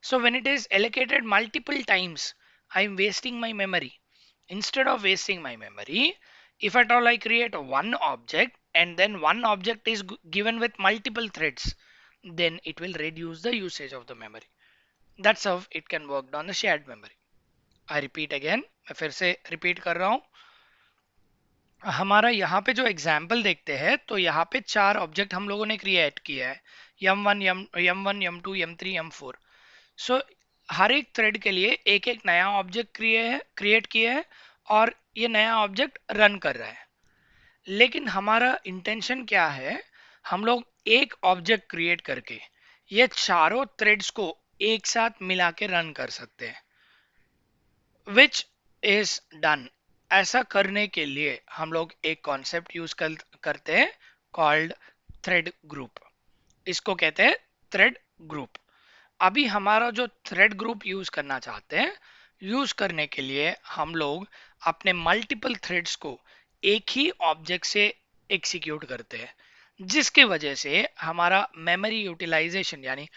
So when it is allocated multiple times, I'm wasting my memory. Instead of wasting my memory, if at all I create one object and then one object is given with multiple threads, then it will reduce the usage of the memory. That's how it can work on the shared memory. I repeat again, मैं फिर से repeat कर रहा हूँ. हमारा यहाँ पे जो एग्जाम्पल देखते हैं तो यहाँ पे चार ऑब्जेक्ट हम लोगों ने क्रिएट किया है, m1 m1 m2 m3 m4. सो हर एक थ्रेड के लिए एक एक नया ऑब्जेक्ट क्रिएट किया है और ये नया ऑब्जेक्ट रन कर रहा है. लेकिन हमारा इंटेंशन क्या है, हम लोग एक ऑब्जेक्ट क्रिएट करके ये चारों थ्रेड्स को एक साथ मिला के रन कर सकते हैं, विच इज डन. ऐसा करने के लिए हम लोग एक कॉन्सेप्ट यूज करते हैं कॉल्ड थ्रेड ग्रुप. इसको कहते हैं थ्रेड ग्रुप. अभी हमारा जो थ्रेड ग्रुप यूज करना चाहते हैं, यूज करने के लिए हम लोग अपने मल्टीपल थ्रेड्स को एक ही ऑब्जेक्ट से एग्जीक्यूट करते हैं, जिसके वजह से हमारा मेमोरी यूटिलाइजेशन यानी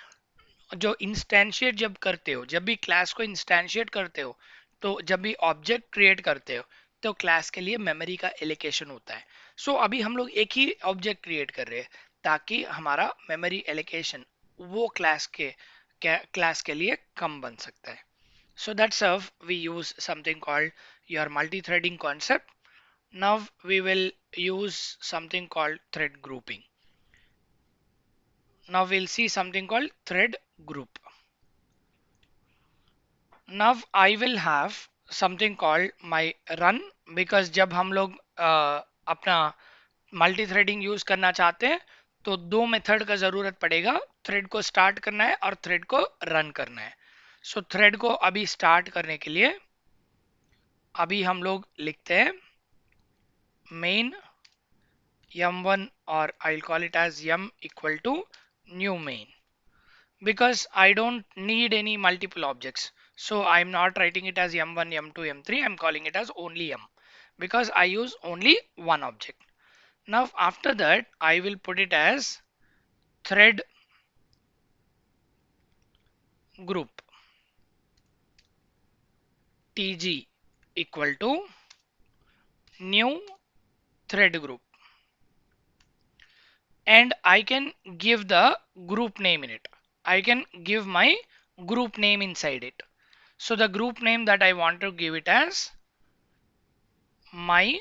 जो इंस्टेंशिएट जब करते हो, जब भी क्लास को इंस्टेंशिएट करते हो, तो जब भी ऑब्जेक्ट क्रिएट करते हो तो क्लास के लिए मेमोरी का एलोकेशन होता है. सो अभी हम लोग एक ही ऑब्जेक्ट क्रिएट कर रहे हैं ताकि हमारा मेमोरी एलोकेशन वो क्लास के लिए कम बन सकता है. So that's how we use something called your multi-threading concept. Now we will use something called thread grouping. Now we'll see something called thread group. Now I will have something called my run, because जब हम लोग अपना multi threading use करना चाहते हैं तो दो method का जरूरत पड़ेगा, थ्रेड को स्टार्ट करना है और थ्रेड को रन करना है। सो थ्रेड को अभी स्टार्ट करने के लिए अभी हम लोग लिखते हैं main m1, or I'll call it as m equal to new main, because I don't need any multiple objects. So I'm not writing it as m1, m2, m3. I'm calling it as only m, because I use only one object. Now after that I will put it as thread group tg equal to new thread group, and I can give the group name in it. I can give my group name inside it. So the group name that I want to give it as my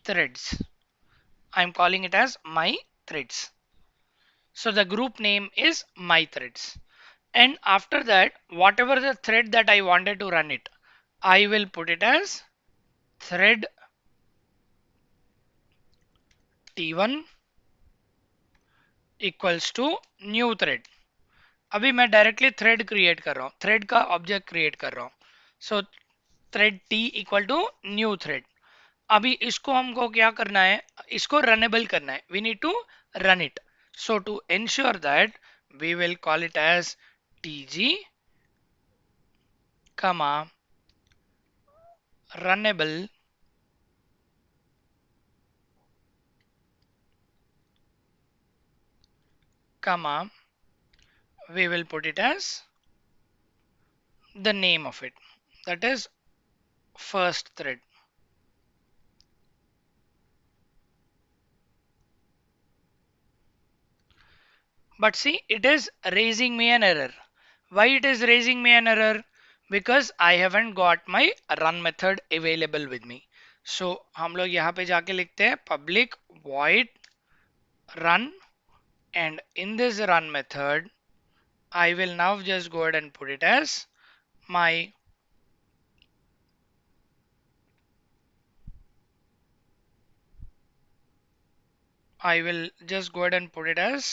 threads. I'm calling it as my threads. So the group name is my threads. And after that, whatever the thread that I wanted to run it, I will put it as thread t1 equals to new thread. अभी मैं directly thread create कर रहा हूँ, thread का object create कर रहा हूँ. So thread T equal to new thread. अभी इसको हमको क्या करना है, इसको रनेबल करना है. We need to run it. So to ensure that we will call it as tg comma runnable comma we will put it as the name of it, that is first thread. But see, it is raising me an error. Why it is raising me an error? Because I haven't got my run method available with me. So हम लोग यहाँ पे जाके लिखते हैं public void run, and in this run method I will now just go ahead and put it as my I will just go ahead and put it as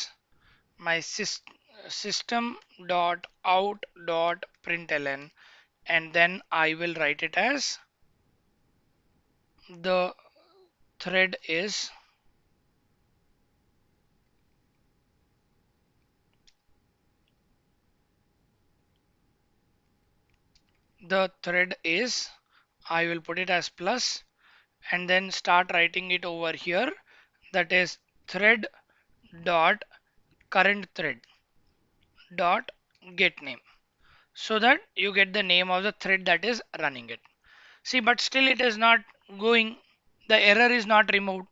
my system dot out dot println, and then I will write it as the thread is the thread is I will put it as plus, and then start writing it over here, that is thread dot current thread dot get name, so that you get the name of the thread that is running it. See, but still it is not going, the error is not removed,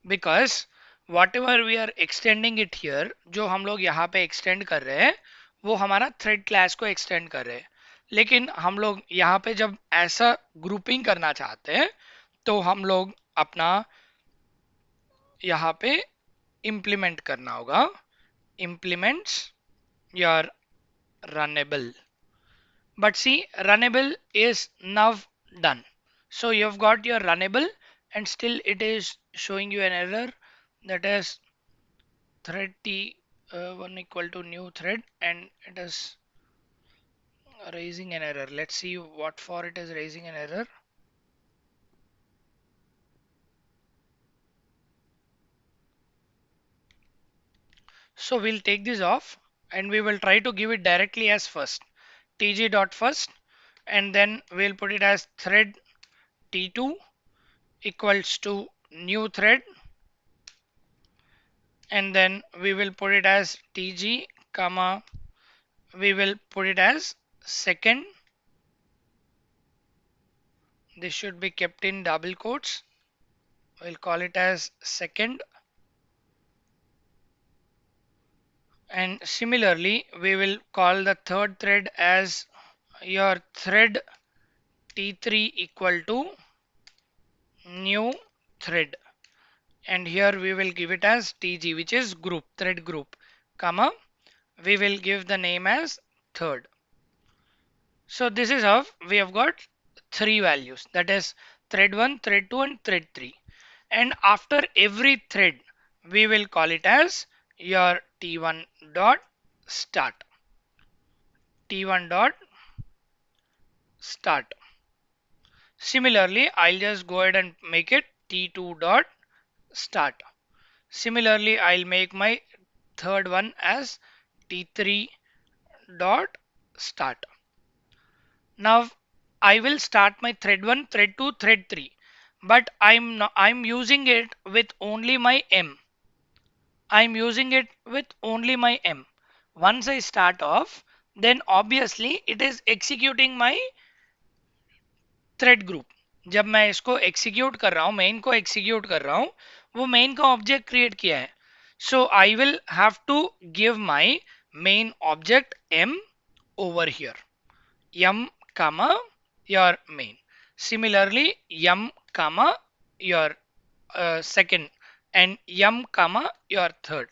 because whatever we are extending it here, जो हम लोग यहाँ पे extend कर रहे हैं वो हमारा thread class को extend कर रहे हैं. लेकिन हम लोग यहाँ पे जब ऐसा grouping करना चाहते हैं तो हम लोग अपना यहाँ पे implement करना होगा, implements your runnable. But see, runnable is now done. So you've got your runnable and still it is showing you an error, that is thread t1 equal to new thread, and it is raising an error. Let's see what for it is raising an error. So we'll take this off and we will try to give it directly as first, tg dot first, and then we'll put it as thread t2 equals to new thread, and then we will put it as tg comma we will put it as second. This should be kept in double quotes. We'll call it as second, and similarly we will call the third thread as your thread t3 equal to new thread, and here we will give it as tg, which is group, thread group. comma, we will give the name as third. So this is how we have got three values, that is thread 1, thread 2 and thread 3. And after every thread we will call it as your T1 dot start. T1 dot start. Similarly, I'll just go ahead and make it T2 dot start. Similarly, I'll make my third one as T3 dot start. Now I will start my thread 1, thread 2, thread 3, but I'm using it with only my M. I'm using it with only my M. Once I start off, then obviously it is executing my thread group. जब मैं इसको execute कर रहा हूँ, main को execute कर रहा हूँ, वो मेन का ऑब्जेक्ट क्रिएट किया है. So I will have to give my main object M over here, m comma your main. Similarly, m comma your second and m comma your third.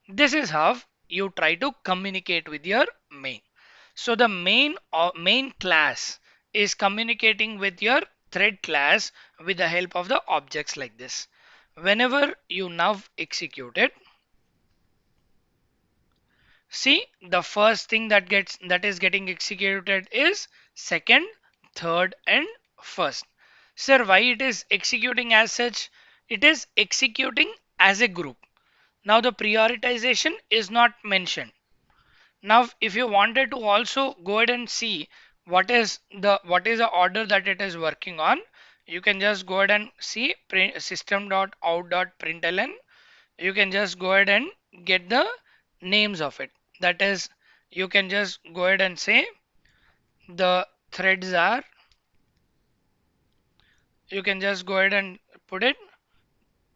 This is how you try to communicate with your main. So the main class is communicating with your thread class with the help of the objects like this. Whenever you now execute it, see the first thing that is getting executed is second, third and first. Sir, why it is executing as such? It is executing as a group. Now the prioritization is not mentioned. Now if you wanted to also go ahead and see what is the order that it is working on, you can just go ahead and see system.out.println. You can just go ahead and get the names of it. That is, you can just go ahead and say the threads are, you can just go ahead and put it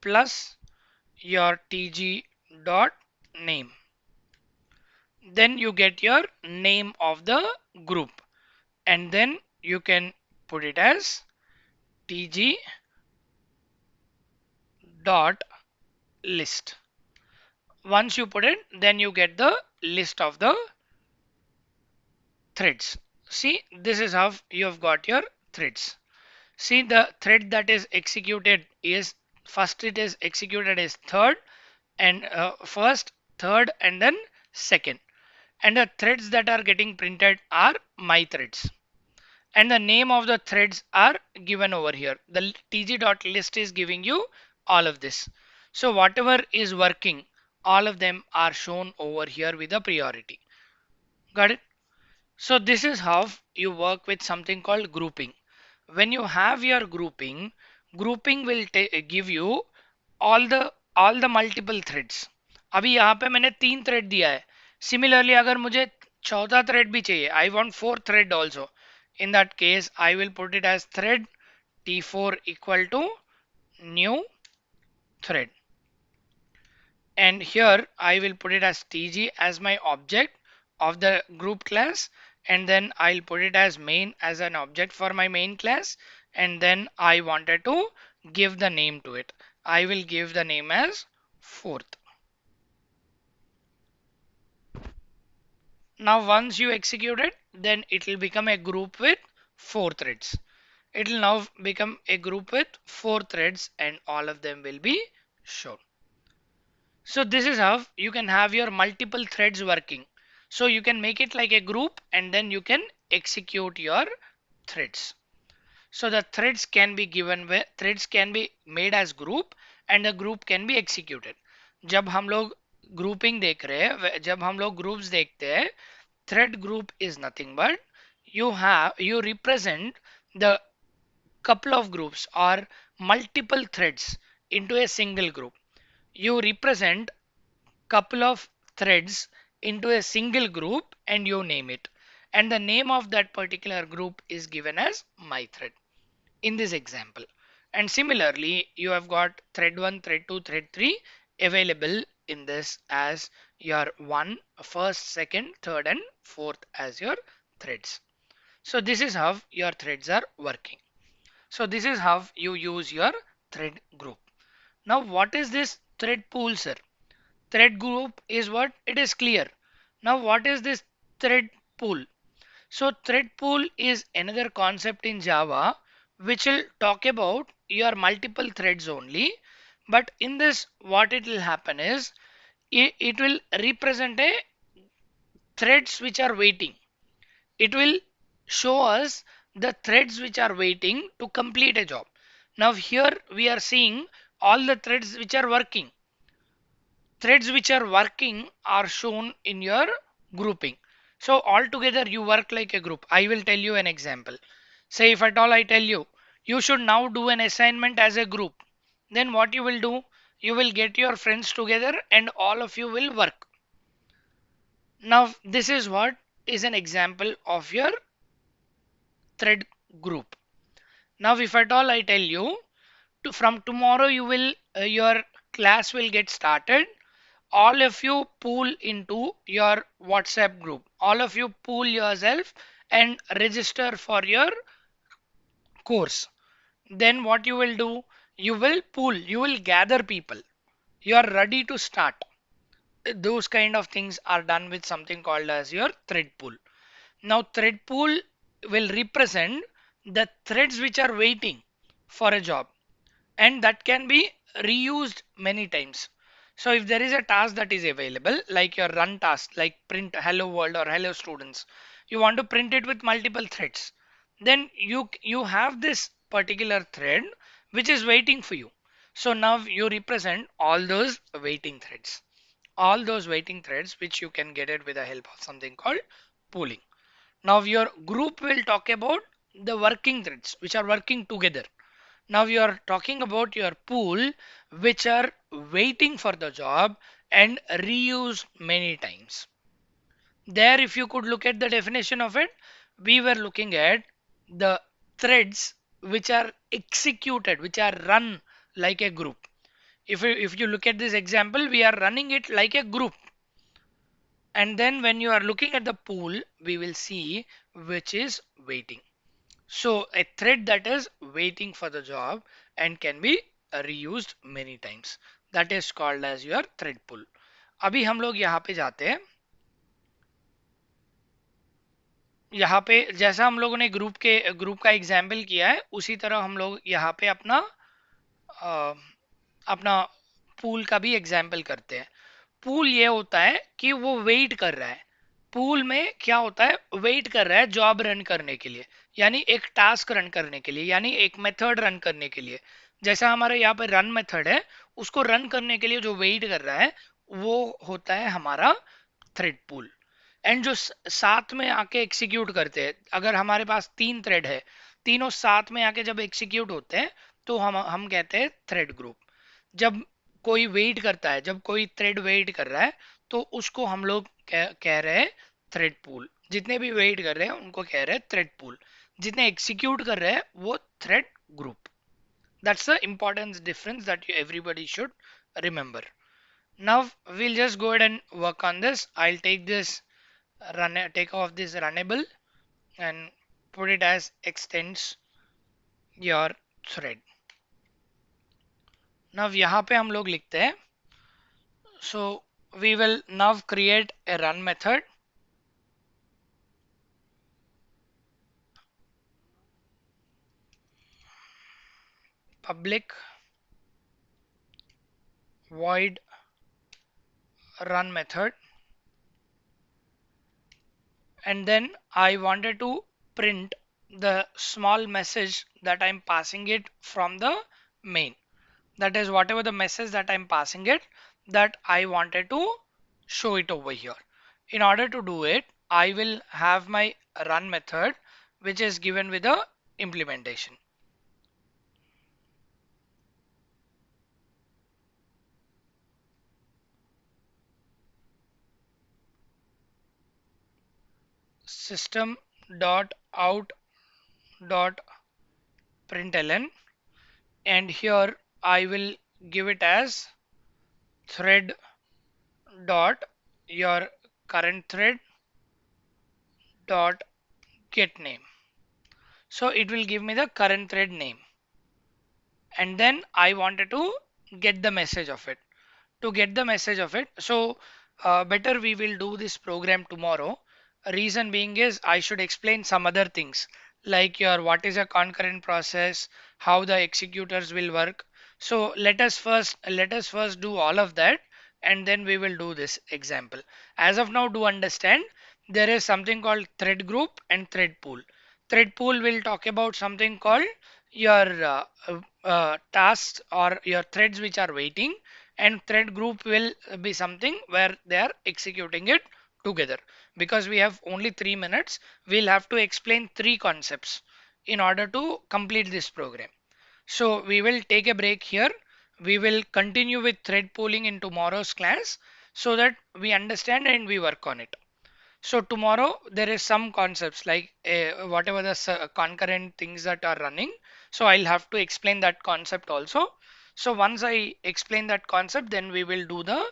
plus your tg dot name. Then you get your name of the group, and then you can put it as tg dot list. Once you put it, then you get the list of the threads. See, this is how you have got your threads. See, the thread that is executed is first, it is executed is third and first, third and then second. And the threads that are getting printed are my threads. And the name of the threads are given over here. The tg.list is giving you all of this. So whatever is working, all of them are shown over here with a priority. Got it? So this is how you work with something called grouping. When you have your grouping, grouping will give you all the multiple threads. अभी यहाँ पे मैंने 3 thread दिया है. Similarly, अगर मुझे चौथा thread भी चाहिए, I want 4th thread also. In that case, I will put it as thread T4 equal to new thread. And here I will put it as tg as my object of the group class, and then I'll put it as main as an object for my main class, and then I wanted to give the name to it. I will give the name as fourth. Now once you execute it, then it will become a group with 4 threads. It will now become a group with 4 threads and all of them will be shown. So this is how you can have your multiple threads working. So you can make it like a group and then you can execute your threads. So the threads can be threads can be made as group and the group can be executed. जब हम लोग grouping देख रहे हैं, जब हम लोग groups देखते हैं, thread group is nothing but you represent the couple of groups or multiple threads into a single group. You represent couple of threads into a single group and you name it, and the name of that particular group is given as my thread in this example. And similarly, you have got thread 1, thread 2, thread 3 available in this as your first, second, third and fourth as your threads. So this is how your threads are working. So this is how you use your thread group. Now what is this thread pool, sir? Thread group is what? It is clear. Now what is this thread pool? So thread pool is another concept in Java which will talk about your multiple threads only. But in this, what it will happen is it will represent a threads which are waiting. It will show us the threads which are waiting to complete a job. Now here we are seeing all the threads which are working. Threads which are working are shown in your grouping. So altogether you work like a group. I will tell you an example. Say if at all I tell you, you should now do an assignment as a group. Then what you will do? You will get your friends together and all of you will work. Now this is what is an example of your thread group. Now if at all I tell you from tomorrow you will your class will get started, all of you pool into your WhatsApp group, all of you pool yourself and register for your course. Then what you will do? You will pool, you will gather people, you are ready to start. Those kind of things are done with something called as your thread pool. Now thread pool will represent the threads which are waiting for a job, and that can be reused many times. So if there is a task that is available, like your run task, like print hello world or hello students, you want to print it with multiple threads, then you have this particular thread which is waiting for you. So now you represent all those waiting threads which you can get it with the help of something called pooling. Now your group will talk about the working threads which are working together. Now you are talking about your pool which are waiting for the job and reused many times. There, if you could look at the definition of it, we were looking at the threads which are executed, which are run like a group. If you look at this example, we are running it like a group. And then when you are looking at the pool, we will see which is waiting. So a thread that is waiting for the job and can be reused many times. That is called as your thread pool. अभी हम लोग यहाँ पे जाते हैं. यहाँ पे जैसा हम लोगों ने ग्रुप का एग्जाम्पल किया है उसी तरह हम लोग यहाँ पे अ, अपना पूल का भी एग्जाम्पल करते हैं. पूल ये होता है कि वो वेट कर रहा है. पूल में क्या होता है? वेट कर रहा है जॉब रन करने के लिए, यानी एक टास्क रन करने के लिए, यानी एक मेथड रन करने के लिए. जैसा हमारे यहाँ पे रन मेथड है, उसको रन करने के लिए जो वेट कर रहा है वो होता है हमारा थ्रेड पूल. एंड जो साथ में आके एग्जीक्यूट करते हैं, अगर हमारे पास 3 थ्रेड है, तीनों साथ में आके जब एग्जीक्यूट होते हैं तो हम कहते हैं थ्रेड ग्रुप. जब कोई वेट करता है, जब कोई थ्रेड वेट कर रहा है तो उसको हम लोग कह रहे हैं थ्रेड पूल. जितने भी वेट कर रहे हैं उनको कह रहे हैं थ्रेड पूल. जितने एग्जीक्यूट कर रहे हैं वो thread group. That's the importance difference that everybody should remember. Now we'll just go ahead and work on this. I'll take off this runnable and put it as extends your thread. Now यहाँ पे हम लोग लिखते हैं, so we will now create a run method. Public void run method, and then I wanted to print the small message that I'm passing it from the main. That is whatever the message that I'm passing it, that I wanted to show it over here. In order to do it, I will have my run method which is given with the implementation. System dot out dot println, and here I will give it as thread dot your current thread dot get name. So it will give me the current thread name, and then I wanted to get the message of it. to get the message of it. So better we will do this program tomorrow. Reason being is I should explain some other things like your what is a concurrent process, how the executors will work. So let us first do all of that, and then we will do this example. As of now, do understand there is something called thread group and thread pool. Thread pool will talk about something called your tasks or your threads which are waiting, and thread group will be something where they are executing it together. Because we have only 3 minutes, we'll have to explain three concepts in order to complete this program. So we will take a break here. We will continue with thread pooling in tomorrow's class so that we understand and we work on it. So tomorrow there is some concepts like whatever the concurrent things that are running. So I'll have to explain that concept also. So once I explain that concept, then we will do the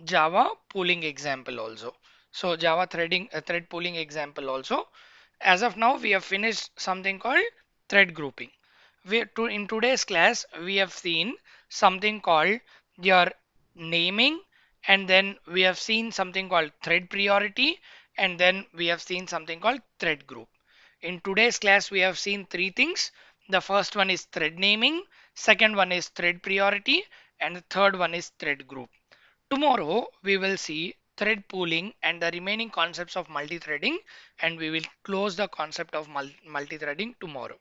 Java pooling example also. So Java thread pooling example also. As of now, we have finished something called thread grouping. In today's class, we have seen something called your naming, and then we have seen something called thread priority, and then we have seen something called thread group. In today's class, we have seen three things. The first one is thread naming, second one is thread priority, and the third one is thread group. Tomorrow, we will see thread pooling and the remaining concepts of multi-threading, and we will close the concept of multi-threading tomorrow.